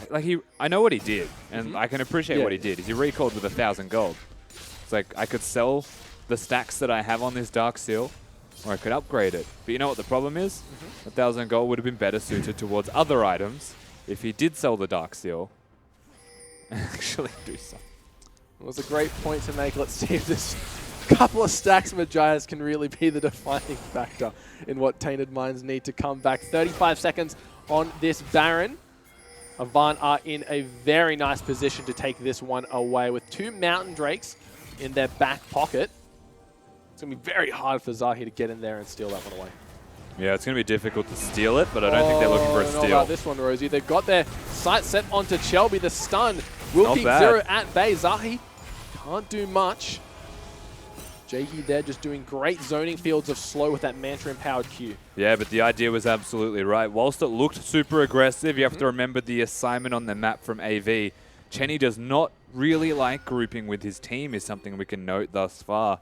Like, I know what he did, and I can appreciate what he did. He recalled with 1,000 gold. It's like, I could sell the stacks that I have on this Dark Seal, or I could upgrade it. But you know what the problem is? 1,000 gold would have been better suited towards other items if he did sell the Dark Seal and actually do something. it was a great point to make. Let's see if this couple of stacks of Magias can really be the defining factor in what Tainted Minds need to come back. 35 seconds on this Baron. Avant are in a very nice position to take this one away with 2 Mountain Drakes in their back pocket. It's going to be very hard for Zahi to get in there and steal that one away. Yeah, it's going to be difficult to steal it, but I don't think they're looking for a Not steal. about this one, Rosie. They've got their sight set onto Shelby. The stun will Not keep bad. 0 at bay. Zahi can't do much. Jahi there just doing great zoning fields of slow with that Mantra-empowered Q. Yeah, but the idea was absolutely right. Whilst it looked super aggressive, you have to remember the assignment on the map from AV. Chenny does not really like grouping with his team is something we can note thus far.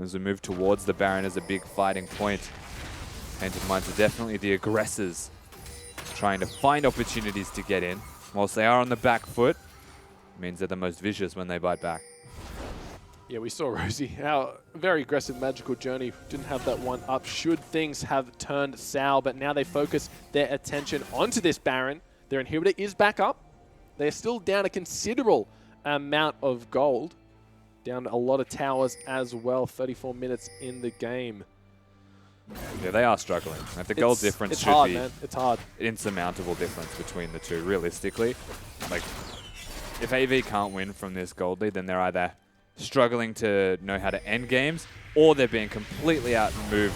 As we move towards the Baron as a big fighting point. Tainted Minds are definitely the aggressors, trying to find opportunities to get in. Whilst they are on the back foot, it means they're the most vicious when they bite back. Yeah, we saw Rosie. Our very aggressive magical journey didn't have that one up. Should things have turned sour, but now they focus their attention onto this Baron. Their inhibitor is back up. They're still down a considerable amount of gold. Down a lot of towers as well. 34 minutes in the game. Yeah, they are struggling. Like the gold difference should hard, be man. It's hard. Insurmountable difference between the two, realistically. Like, if AV can't win from this gold lead, then they're either struggling to know how to end games, or they're being completely outmoved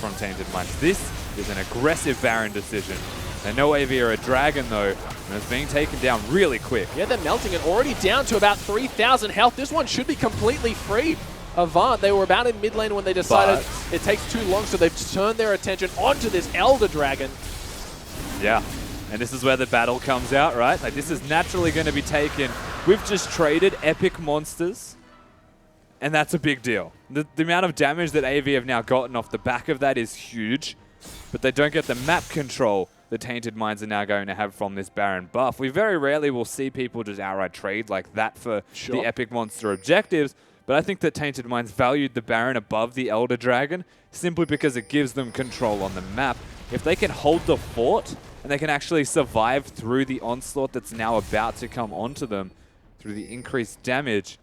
from Tainted Minds. This is an aggressive Baron decision. They know AV are a dragon, though, and it's being taken down really quick. Yeah, they're melting it. Already down to about 3,000 health. This one should be completely free. Avant, they were about in mid lane when they decided it takes too long, so they've turned their attention onto this Elder Dragon. Yeah, and this is where the battle comes out, right? Like, this is naturally going to be taken. We've just traded epic monsters, and that's a big deal. The amount of damage that AV have now gotten off the back of that is huge, but they don't get the map control the Tainted Minds are now going to have from this Baron buff. We very rarely will see people just outright trade like that for the epic monster objectives, but I think that Tainted Minds valued the Baron above the Elder Dragon simply because it gives them control on the map. If they can hold the fort and they can actually survive through the onslaught that's now about to come onto them through the increased damage,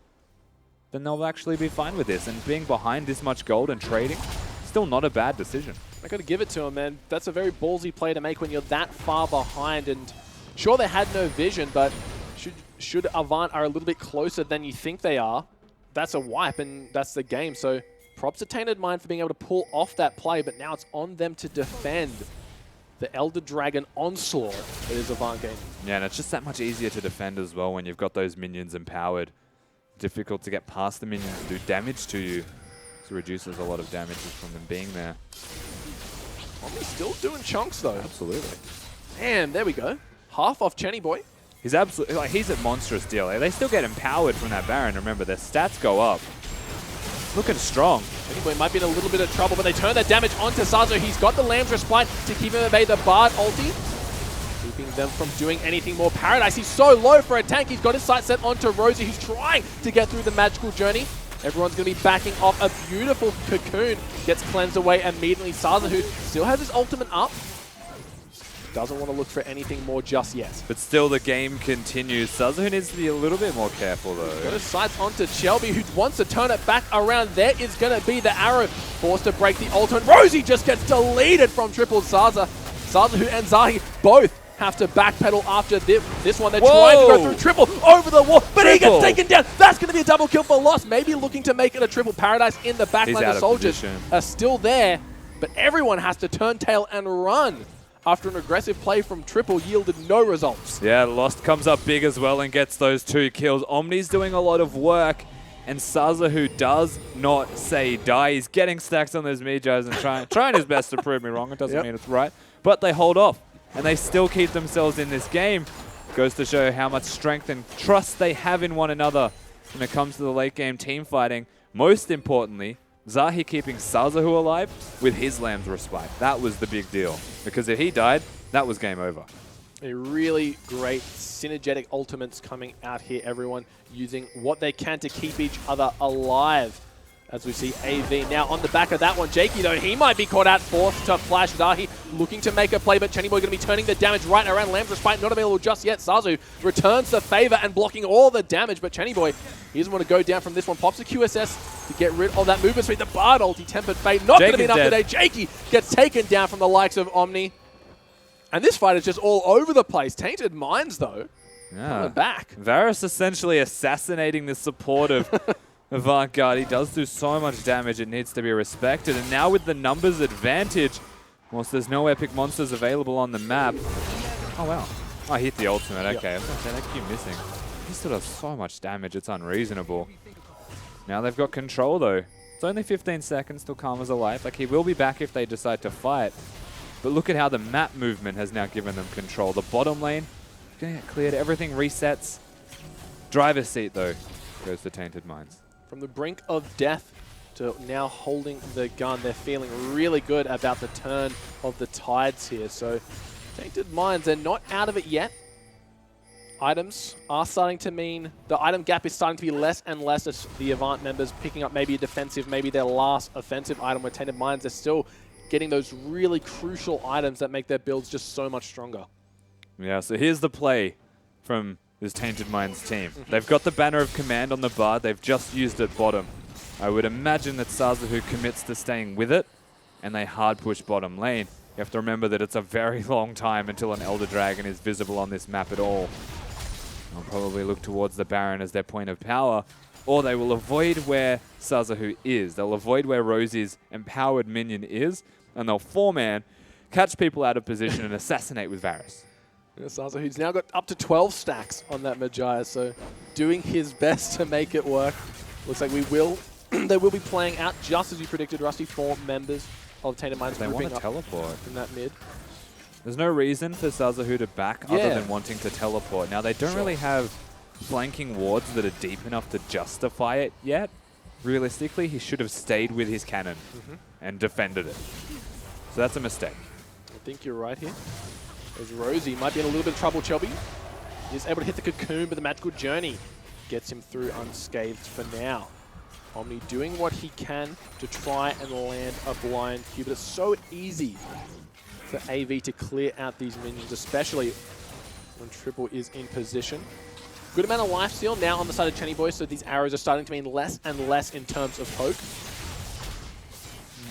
then they'll actually be fine with this. And being behind this much gold and trading, still not a bad decision. I got to give it to him, man. That's a very ballsy play to make when you're that far behind. And sure, they had no vision, but should Avant are a little bit closer than you think they are, that's a wipe, and that's the game. So props to Tainted Mind for being able to pull off that play, but now it's on them to defend the Elder Dragon onslaught that is Avant Gaming. Yeah, and it's just that much easier to defend as well when you've got those minions empowered. Difficult to get past the minions and do damage to you. So it reduces a lot of damage from them being there. Omni's still doing chunks, though. Absolutely. And there we go. Half off Chenny Boy. He's absolutely, like, he's a monstrous deal. They still get empowered from that Baron. Remember, their stats go up. Looking strong. Chenny Boy might be in a little bit of trouble, but they turn that damage onto Sazo. He's got the Lamb's Respite to keep him at bay. The Bard ulti, keeping them from doing anything more. Paradise, he's so low for a tank. He's got his sight set onto Rosie, who's trying to get through the magical journey. Everyone's going to be backing off. A beautiful cocoon gets cleansed away immediately. Saza, who still has his ultimate up, doesn't want to look for anything more just yet. But still, the game continues. Saza needs to be a little bit more careful, though. Got his sights onto Shelby, who wants to turn it back around. There is going to be the arrow. Forced to break the ult, and Rosie just gets deleted from triple Saza. Saza and Zahi both have to backpedal after this one. They're trying to go through triple over the wall, but he gets taken down. That's going to be a double kill for Lost. Maybe looking to make it a triple. Paradise in the backline. The soldiers are still there, but everyone has to turn tail and run after an aggressive play from triple yielded no results. Yeah, Lost comes up big as well and gets those 2 kills. Omni's doing a lot of work, and Saza, who does not say die, he's getting stacks on those Mijais and trying his best to prove me wrong. It doesn't mean it's right, but they hold off. And they still keep themselves in this game. Goes to show how much strength and trust they have in one another when it comes to the late game team fighting. Most importantly, Zahi keeping Sazahu alive with his Lamb's Respite. That was the big deal. Because if he died, that was game over. A really great synergetic ultimates coming out here, everyone using what they can to keep each other alive. As we see AV now on the back of that one. Jakey, though, he might be caught out, forced to flash. Zahi looking to make a play, but Chenny Boy going to be turning the damage right around. Lamb's Respite not available just yet. Sazu returns the favor and blocking all the damage, but Chenny Boy, he doesn't want to go down from this one. Pops a QSS to get rid of that movement speed. The Bard ulti, Tempered Fate, not going to be enough today. Jakey gets taken down from the likes of Omni. And this fight is just all over the place. Tainted Minds, though, coming back. Varus essentially assassinating the support of Avant Garde. He does do so much damage, it needs to be respected. And now with the numbers advantage, whilst there's no epic monsters available on the map. Oh, wow. Oh, I hit the ultimate. Okay, I was going to say, that Q missing. He still does so much damage, it's unreasonable. Now they've got control, though. It's only 15 seconds till Karma's alive. Like, he will be back if they decide to fight. But look at how the map movement has now given them control. The bottom lane, going to get cleared. Everything resets. Driver's seat, though, goes to Tainted Minds. From the brink of death to now holding the gun, they're feeling really good about the turn of the tides here. So Tainted Minds, they're not out of it yet. Items are starting to mean the item gap is starting to be less and less as the Avant members picking up maybe a defensive, maybe their last offensive item. With Tainted Minds, they're still getting those really crucial items that make their builds just so much stronger. Yeah, so here's the play from this Tainted Minds team. They've got the Banner of Command on the bar. They've just used it bottom. I would imagine that Sazahu commits to staying with it, and they hard push bottom lane. You have to remember that it's a very long time until an Elder Dragon is visible on this map at all. They'll probably look towards the Baron as their point of power, or they will avoid where Sazahu is. They'll avoid where Rosie's empowered minion is, and they'll 4-man, catch people out of position and assassinate with Varus. Sazahu's now got up to 12 stacks on that Magi, so doing his best to make it work. Looks like they will be playing out just as you predicted, Rusty. 4 members of Tainted Minds They want grouping to up teleport. in that mid. There's no reason for Sazahu to back other Yeah. than wanting to teleport. Now, they don't really have flanking wards that are deep enough to justify it yet. Realistically, he should have stayed with his cannon and defended it. So that's a mistake. I think you're right here. As Rosie might be in a little bit of trouble, Chelby. He's able to hit the cocoon, but the Magical Journey gets him through unscathed for now. Omni doing what he can to try and land a blind Q, but it's so easy for AV to clear out these minions, especially when Triple is in position. Good amount of life steal now on the side of Chenny Boy, so these arrows are starting to mean less and less in terms of poke.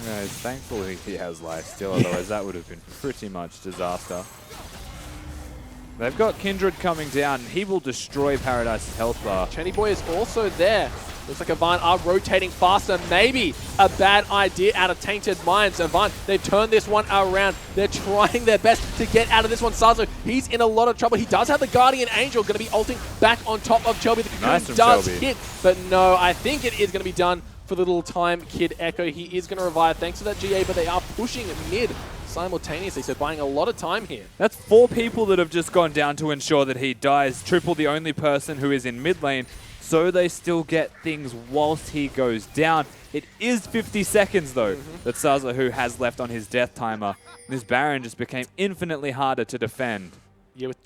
Yeah, thankfully he has lifesteal, otherwise that would have been pretty much disaster. They've got Kindred coming down. He will destroy Paradise's health bar. Chenny Boy is also there. Looks like Avant are rotating faster. Maybe a bad idea out of Tainted Minds. Avant, they've turned this one around. They're trying their best to get out of this one. Sazo, he's in a lot of trouble. He does have the Guardian Angel going to be ulting back on top of Chelby. The cocoon Nice from does Chelby. hit, but no, I think it is going to be done for the little time Kid Echo. He is going to revive thanks to that GA, but they are pushing mid simultaneously, so buying a lot of time here. That's 4 people that have just gone down to ensure that he dies. Triple, the only person who is in mid lane, so they still get things whilst he goes down. It is 50 seconds, though, that Sazahu has left on his death timer. This Baron just became infinitely harder to defend. Yeah, with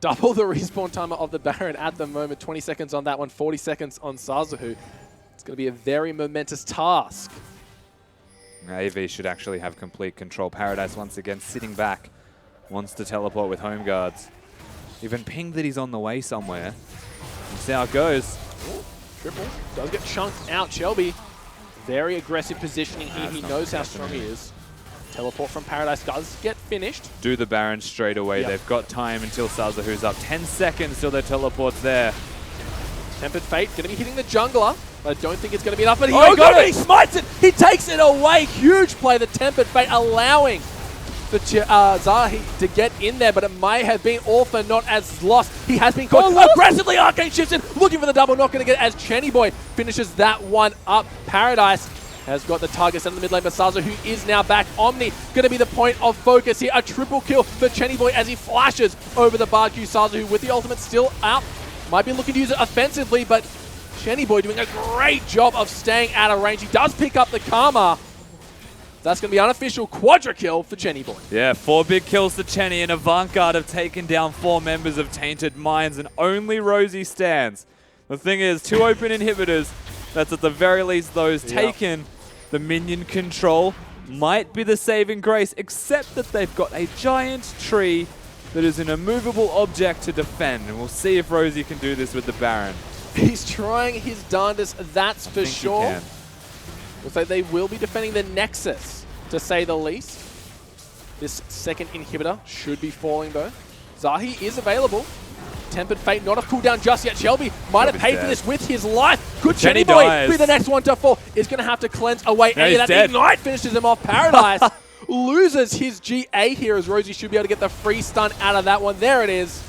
double the respawn timer of the Baron at the moment. 20 seconds on that one, 40 seconds on Sazahu. It's going to be a very momentous task. AV should actually have complete control. Paradise once again sitting back. Wants to teleport with home guards. Even pinged that he's on the way somewhere. Let's see how it goes. Ooh, Triple does get chunked out. Shelby, very aggressive positioning here. He knows how strong he is. Teleport from Paradise does get finished. Do the Baron straight away. Yep. They've got time until Sazahu's up. 10 seconds till their teleport's there. Tempered Fate going to be hitting the jungler. I don't think it's going to be enough, but he got it! He smites it! He takes it away! Huge play, the Tempered Fate, allowing the Zahi to get in there, but it may have been all for naught as lost. He has been caught aggressively. Arcane shifts in, looking for the double, not going to get it as Chenny Boy finishes that one up. Paradise has got the target set in the mid lane, but Saza, who is now back. Omni going to be the point of focus here. A triple kill for Chenny Boy as he flashes over the bar Q. Saza, who with the ultimate still out, might be looking to use it offensively, but Chenny Boy doing a great job of staying out of range. He does pick up the Karma. That's going to be unofficial quadra kill for Chenny Boy. Yeah, 4 big kills to Chenny, and Avant Garde have taken down 4 members of Tainted Minds, and only Rosie stands. The thing is, 2 open inhibitors, that's at the very least those taken. The minion control might be the saving grace, except that they've got a giant tree that is an immovable object to defend, and we'll see if Rosie can do this with the Baron. He's trying his darndest, that's for sure. Looks like they will be defending the Nexus, to say the least. This second inhibitor should be falling, though. Zahi is available. Tempered Fate not a cooldown just yet. Shelby might have paid for this with his life. Could Chenny Boy be the next one to fall? Is going to have to cleanse away. No, And that dead. Ignite finishes him off. Paradise loses his GA here as Rosie should be able to get the free stun out of that one. There it is.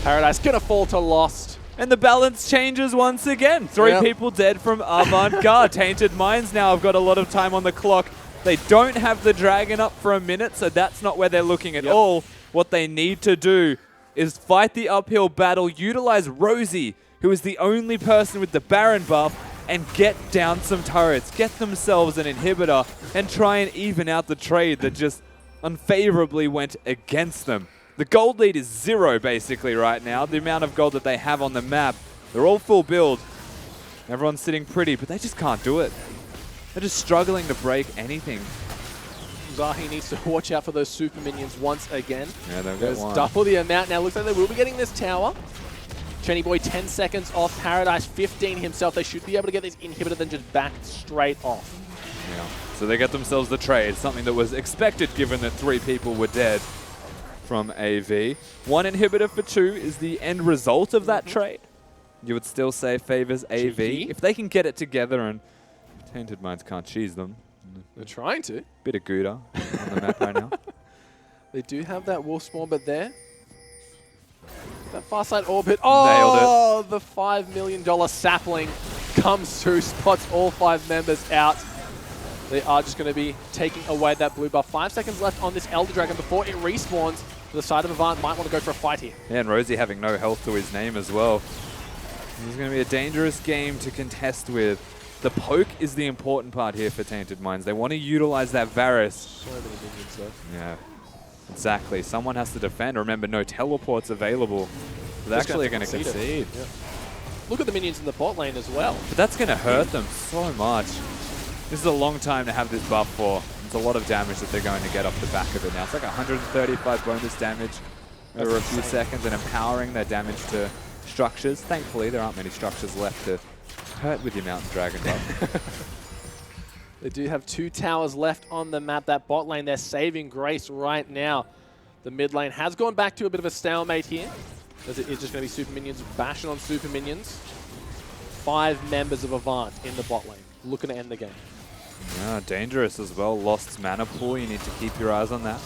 Paradise going to fall to Lost. And the balance changes once again. 3 people dead from Avant Garde. Tainted Minds now have got a lot of time on the clock. They don't have the dragon up for a minute, so that's not where they're looking at all. What they need to do is fight the uphill battle, utilize Rosie, who is the only person with the Baron buff, and get down some turrets, get themselves an inhibitor, and try and even out the trade that just unfavorably went against them. The gold lead is 0 basically right now. The amount of gold that they have on the map, they're all full build. Everyone's sitting pretty, but they just can't do it. They're just struggling to break anything. Zahi needs to watch out for those super minions once again. Yeah, they'll get one. Double the amount now. Looks like they will be getting this tower. Chenny Boy 10 seconds off. Paradise 15 himself. They should be able to get this inhibitor then just back straight off. Yeah. So they get themselves the trade, something that was expected given that 3 people were dead from AV. 1 inhibitor for 2 is the end result of that trade. You would still say favors AV. Cheeky. If they can get it together, and Tainted Minds can't cheese them. They're trying to. Bit of Gouda on the map right now. They do have that wolf spawn, but there. That far side orbit. Nailed it. The $5 million sapling comes through, spots all 5 members out. They are just going to be taking away that blue buff. 5 seconds left on this Elder Dragon before it respawns. The side of Avant might want to go for a fight here. Yeah, and Rosie having no health to his name as well. This is going to be a dangerous game to contest with. The poke is the important part here for Tainted Minds. They want to utilize that Varus. So many minions though. Yeah, exactly. Someone has to defend. Remember, no teleports available. So they're actually going to concede. Yeah. Look at the minions in the bot lane as well. But that's going to hurt them so much. This is a long time to have this buff for. It's a lot of damage that they're going to get off the back of it now. It's like 135 bonus damage over a few seconds and empowering their damage to structures. Thankfully, there aren't many structures left to hurt with your Mountain Dragon buff. They do have 2 towers left on the map. That bot lane, they're saving grace right now. The mid lane has gone back to a bit of a stalemate here, as it is just going to be super minions bashing on super minions. 5 members of Avant in the bot lane, looking to end the game. Yeah, dangerous as well. Lost mana pool, you need to keep your eyes on that.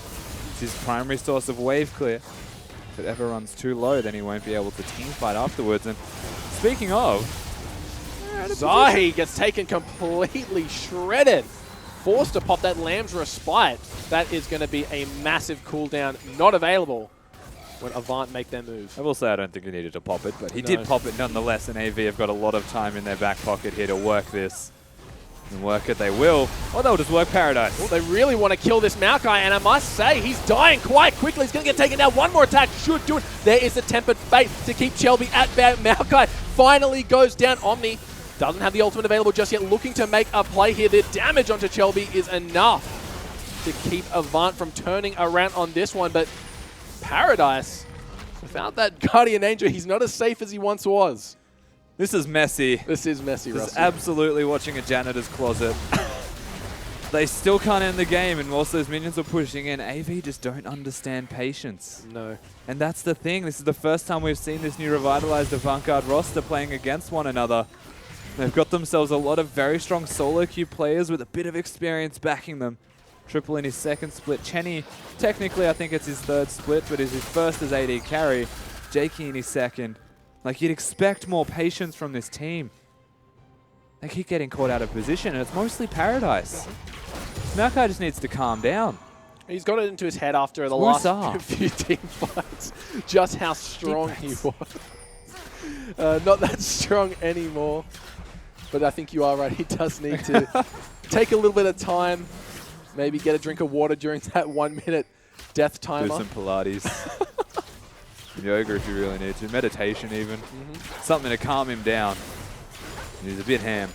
It's his primary source of wave clear. If it ever runs too low, then he won't be able to team fight afterwards. And speaking of, Zahi gets taken completely shredded. Forced to pop that Lamb's Respite. That is going to be a massive cooldown, not available when Avant make their move. I will say I don't think he needed to pop it, but he did pop it nonetheless, and AV have got a lot of time in their back pocket here to work this. And work it they will. Or they'll just work Paradise. Well, they really want to kill this Maokai, and I must say, he's dying quite quickly. He's going to get taken down. One more attack should do it. There is the Tempered Fate to keep Shelby at bay. Maokai finally goes down. Omni doesn't have the ultimate available just yet. Looking to make a play here. The damage onto Shelby is enough to keep Avant from turning around on this one. But Paradise, without that Guardian Angel, he's not as safe as he once was. This is messy. This is messy, This Russell. is absolutely watching a janitor's closet. They still can't end the game, and whilst those minions are pushing in, AV just don't understand patience. No. And that's the thing. This is the first time we've seen this new revitalized Avant Garde roster playing against one another. They've got themselves a lot of very strong solo queue players with a bit of experience backing them. Triple in his 2nd split. Chenny, technically I think it's his 3rd split, but is his 1st as AD carry. Jakey in his 2nd. Like, you'd expect more patience from this team. They keep getting caught out of position, and it's mostly Paradise. Maokai just needs to calm down. He's got it into his head after the last few team fights, just how strong he was. Not that strong anymore, but I think you are right. He does need to take a little bit of time, maybe get a drink of water during that 1-minute death timer. Do some Pilates. Yoga if you really need to. Meditation even. Something to calm him down. He's a bit ham.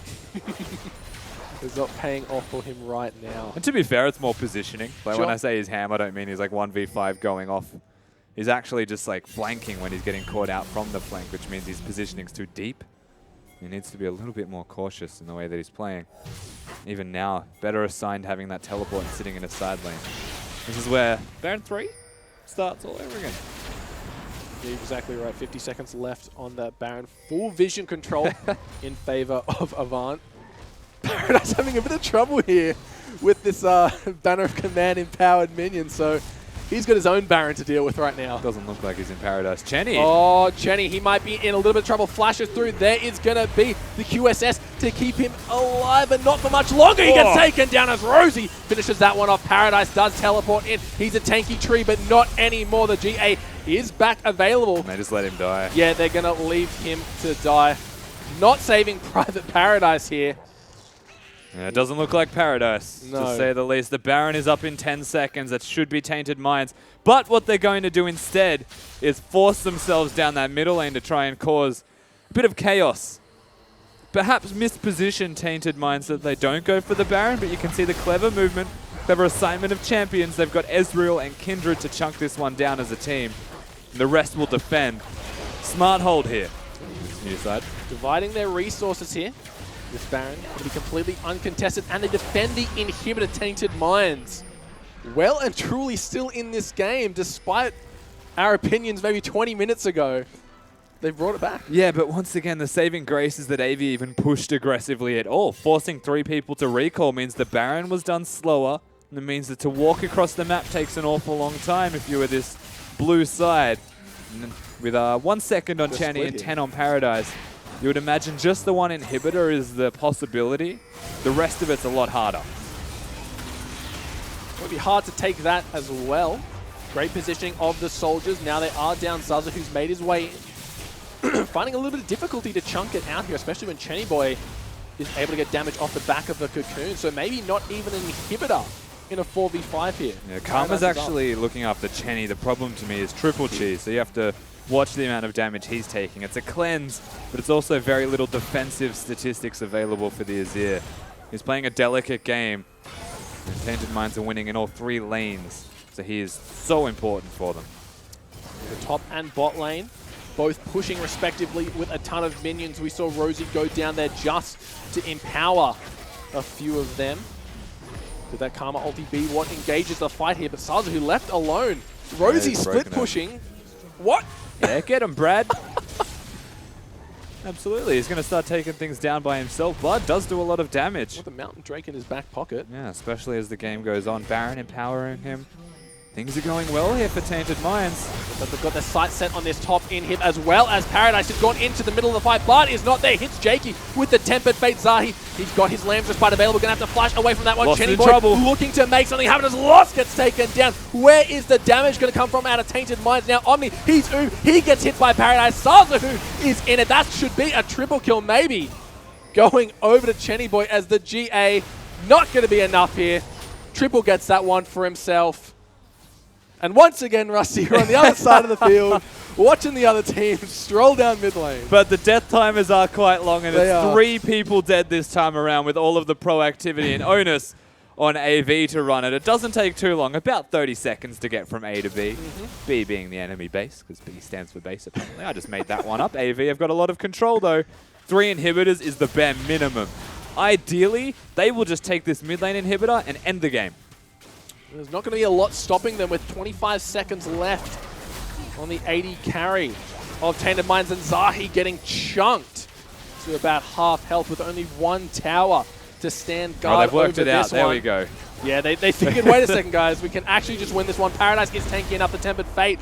It's not paying off for him right now. And to be fair, it's more positioning. Like when I say he's ham, I don't mean he's like 1v5 going off. He's actually just like flanking when he's getting caught out from the flank, which means his positioning's too deep. He needs to be a little bit more cautious in the way that he's playing. Even now, better assigned having that teleport and sitting in a side lane. This is where Baron 3 starts all over again. You're exactly right. 50 seconds left on that Baron. Full vision control in favor of Avant. Paradise having a bit of trouble here with this Banner of Command empowered minion, so he's got his own Baron to deal with right now. Doesn't look like he's in Paradise. Chenny! Oh, Chenny, he might be in a little bit of trouble. Flashes through. There is going to be the QSS to keep him alive, and not for much longer. He gets taken down as Rosie finishes that one off. Paradise does teleport in. He's a tanky tree, but not anymore. The GA is back available. And they just let him die. Yeah, they're going to leave him to die. Not saving Private Paradise here. Yeah, it doesn't look like paradise, No. to say the least. The Baron is up in 10 seconds. That should be Tainted Minds. But what they're going to do instead is force themselves down that middle lane to try and cause a bit of chaos. Perhaps misposition Tainted Minds so that they don't go for the Baron, but you can see the clever movement, clever assignment of champions. They've got Ezreal and Kindred to chunk this one down as a team. And the rest will defend. Smart hold here. New side. Dividing their resources here. This Baron will be completely uncontested, and they defend the inhibitor Tainted Minds. Well and truly still in this game, despite our opinions maybe 20 minutes ago. They've brought it back. Yeah, but once again, the saving grace is that AV even pushed aggressively at all. Forcing 3 people to recall means the Baron was done slower, and it means that to walk across the map takes an awful long time if you were this blue side. And with 1 second on Channy and 10 on Paradise, you would imagine just the one inhibitor is the possibility. The rest of it's a lot harder. It would be hard to take that as well. Great positioning of the soldiers. Now they are down Zaza, who's made his way in. Finding a little bit of difficulty to chunk it out here, especially when Chenny Boy is able to get damage off the back of the Cocoon. So maybe not even an inhibitor in a 4v5 here. Yeah, Karma's actually looking after Chenny. The problem to me is triple cheese, so you have to watch the amount of damage he's taking. It's a cleanse, but it's also very little defensive statistics available for the Azir. He's playing a delicate game, and Tainted Minds are winning in all 3 lanes, so he is so important for them. The top and bot lane, both pushing respectively with a ton of minions. We saw Rosie go down there just to empower a few of them. Could that Karma ulti be what engages the fight here? But Zaza, who left alone. Rosie split pushing. What? Yeah, get him, Brad. Absolutely, he's going to start taking things down by himself. Blood does do a lot of damage. With the Mountain Drake in his back pocket. Yeah, especially as the game goes on. Baron empowering him. Things are going well here for Tainted Minds. But they've got their sight set on this top inhib as well as Paradise has gone into the middle of the fight. Bard is not there. Hits Jakey with the Tempered Fate. Zahi, he's got his Lambs Respite available. Going to have to flash away from that one. Lost Chenny in Boy trouble. looking to make something happen as Lost gets taken down. Where is the damage going to come from out of Tainted Minds? Now Omni, he's ooh. He gets hit by Paradise. Zaza, who is in it. That should be a triple kill maybe. Going over to Chenny Boy as the GA. Not going to be enough here. Triple gets that one for himself. And once again, Rusty, you're on the other side of the field, watching the other team stroll down mid lane. But the death timers are quite long, and They it's are. 3 people dead this time around with all of the proactivity and onus on AV to run it. It doesn't take too long, about 30 seconds to get from A to B. B being the enemy base, because B stands for base apparently. I just made that one up. AV have got a lot of control though. 3 inhibitors is the bare minimum. Ideally, they will just take this mid lane inhibitor and end the game. There's not going to be a lot stopping them with 25 seconds left on the 80 carry of Tainted Minds, and Zahi getting chunked to about half health with only 1 tower to stand guard. Oh, they've worked over it out. this There one. we go. Yeah, they figured, wait a second, guys, we can actually just win this one. Paradise is tanky enough. The Tempered Fate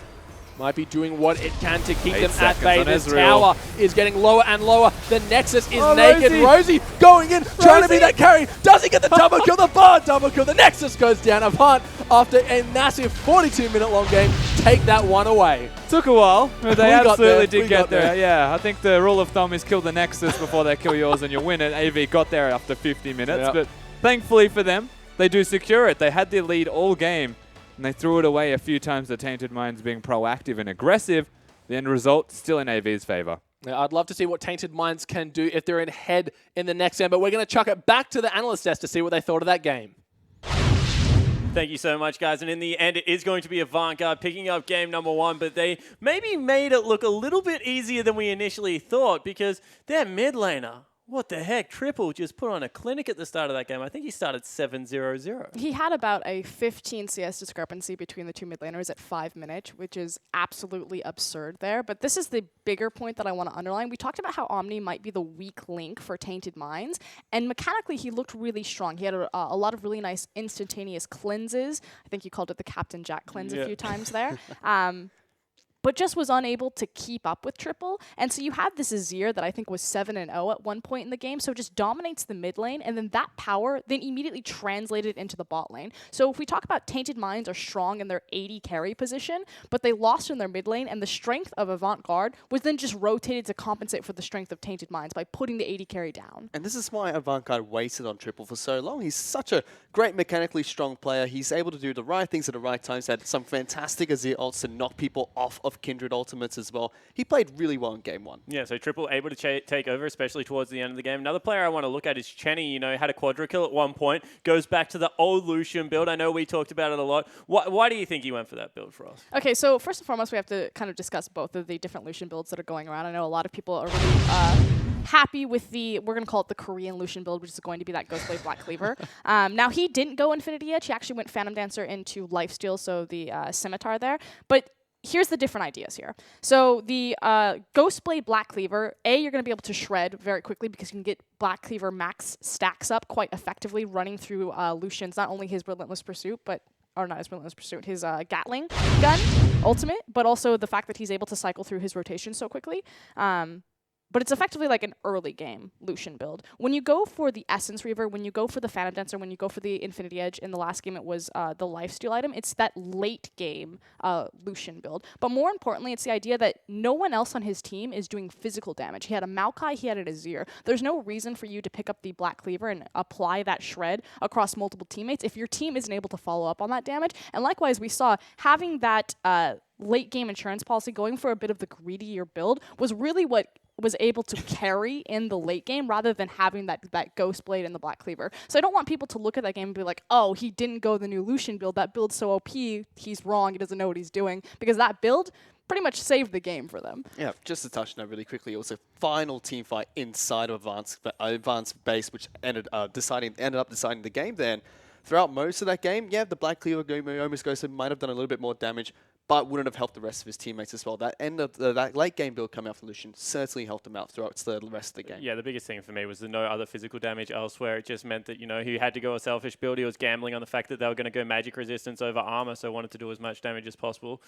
might be doing what it can to keep 8 them at seconds bay. on This Ezreal. tower is getting lower and lower. The Nexus is Oh, naked. Rosie going in, trying to be that carry. Does he get the double kill? The bar double kill. The Nexus goes down. Avant, after a massive 42-minute long game, take that one away. Took a while, but they We got absolutely there. did We get got there. there. Yeah, I think the rule of thumb is kill the Nexus before they kill yours and you win it. AV got there after 50 minutes, Yep. but thankfully for them, they do secure it. They had their lead all game, and they threw it away a few times. The Tainted Minds being proactive and aggressive. The end result still in AV's favor. Now, I'd love to see what Tainted Minds can do if they're in head in the next game, but we're going to chuck it back to the analyst desk to see what they thought of that game. Thank you so much, guys. And in the end, it is going to be Avant Garde picking up game number 1, but they maybe made it look a little bit easier than we initially thought because their mid laner, what the heck, Triple just put on a clinic at the start of that game. I think he started 7-0-0. He had about a 15 CS discrepancy between the 2 mid laners at 5 minutes, which is absolutely absurd there. But this is the bigger point that I want to underline. We talked about how Omni might be the weak link for Tainted Minds, and mechanically he looked really strong. He had a lot of really nice instantaneous cleanses. I think you called it the Captain Jack cleanse a few times there. but just was unable to keep up with Triple. And so you have this Azir that I think was 7-0 at one point in the game, so it just dominates the mid lane, and then that power then immediately translated into the bot lane. So if we talk about Tainted Minds are strong in their AD carry position, but they lost in their mid lane, and the strength of Avant Garde was then just rotated to compensate for the strength of Tainted Minds by putting the AD carry down. And this is why Avant Garde waited on Triple for so long. He's such a great mechanically strong player. He's able to do the right things at the right times. Had some fantastic Azir ults to knock people off of Kindred ultimates as well. He played really well in game 1. Yeah, so Triple able to take over, especially towards the end of the game. Another player I want to look at is Chenny. You know, had a quadra kill at one point, goes back to the old Lucian build. I know we talked about it a lot. Why do you think he went for that build for us? Okay, so first and foremost, we have to kind of discuss both of the different Lucian builds that are going around. I know a lot of people are really happy with the, we're going to call it the Korean Lucian build, which is going to be that Ghostblade Black Cleaver. Now, he didn't go Infinity Edge. He actually went Phantom Dancer into Lifesteal, so the Scimitar there. But here's the different ideas here. So the Ghostblade Black Cleaver, you're going to be able to shred very quickly because you can get Black Cleaver max stacks up quite effectively running through Lucian's, not only his Relentless Pursuit, but or not his Relentless Pursuit, his Gatling gun ultimate, but also the fact that he's able to cycle through his rotation so quickly. But it's effectively like an early game Lucian build. When you go for the Essence Reaver, when you go for the Phantom Dancer, when you go for the Infinity Edge, in the last game it was the Lifesteal item, it's that late game Lucian build. But more importantly, it's the idea that no one else on his team is doing physical damage. He had a Maokai, he had an Azir. There's no reason for you to pick up the Black Cleaver and apply that shred across multiple teammates if your team isn't able to follow up on that damage. And likewise, we saw having that late game insurance policy, going for a bit of the greedier build, was really what was able to carry in the late game rather than having that Ghostblade and the Black Cleaver. So I don't want people to look at that game and be like, oh, he didn't go the new Lucian build. That build's so OP, he's wrong, he doesn't know what he's doing. Because that build pretty much saved the game for them. Yeah, just to touch on that really quickly, it was a final team fight inside of Advanced base, which ended up deciding the game then. Throughout most of that game, yeah, the Black Cleaver almost Ghostblade might have done a little bit more damage, but wouldn't have helped the rest of his teammates as well. That end of that late game build coming out from Lucian certainly helped him out throughout the rest of the game. Yeah, the biggest thing for me was the no other physical damage elsewhere. It just meant that, you know, he had to go a selfish build. He was gambling on the fact that they were going to go magic resistance over armor, so wanted to do as much damage as possible.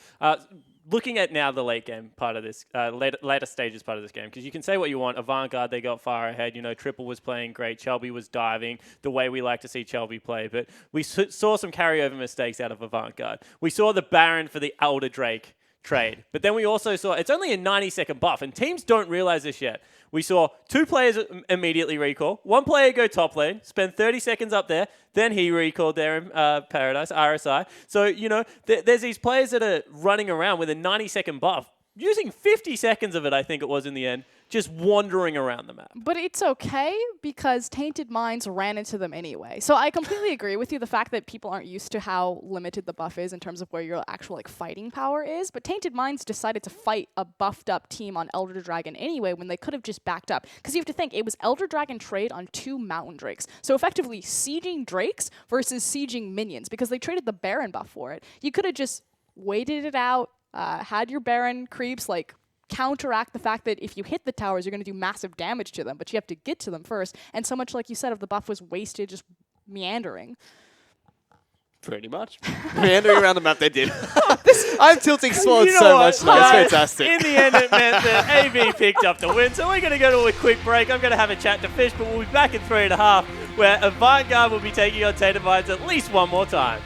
Looking at now the late game part of this, later stages part of this game, because you can say what you want. Avant Garde, they got far ahead. You know, Triple was playing great. Chelby was diving the way we like to see Chelby play, but we saw some carryover mistakes out of Avant Garde. We saw the Baron for the Elder Drake trade. But then we also saw, it's only a 90-second buff, and teams don't realize this yet. We saw 2 players immediately recall, 1 player go top lane, spend 30 seconds up there, then he recalled there in Paradise, RSI. So, you know, there's these players that are running around with a 90-second buff, using 50 seconds of it, I think it was in the end, just wandering around the map. But it's okay because Tainted Minds ran into them anyway. So I completely agree with you, the fact that people aren't used to how limited the buff is in terms of where your actual like fighting power is. But Tainted Minds decided to fight a buffed up team on Elder Dragon anyway when they could have just backed up. Because you have to think, it was Elder Dragon trade on 2 Mountain Drakes. So effectively sieging Drakes versus sieging minions because they traded the Baron buff for it. You could have just waited it out, had your Baron creeps like counteract the fact that if you hit the towers, you're going to do massive damage to them, but you have to get to them first. And so much, like you said, of the buff was wasted just meandering. Pretty much. Meandering around the map, they did. I'm tilting Swan so much now. It's fantastic. In the end, it meant that AB picked up the win. So we're going to go to a quick break. I'm going to have a chat to Fish, but we'll be back in 3.5, where Avant Garde will be taking on Tainted Minds at least one more time.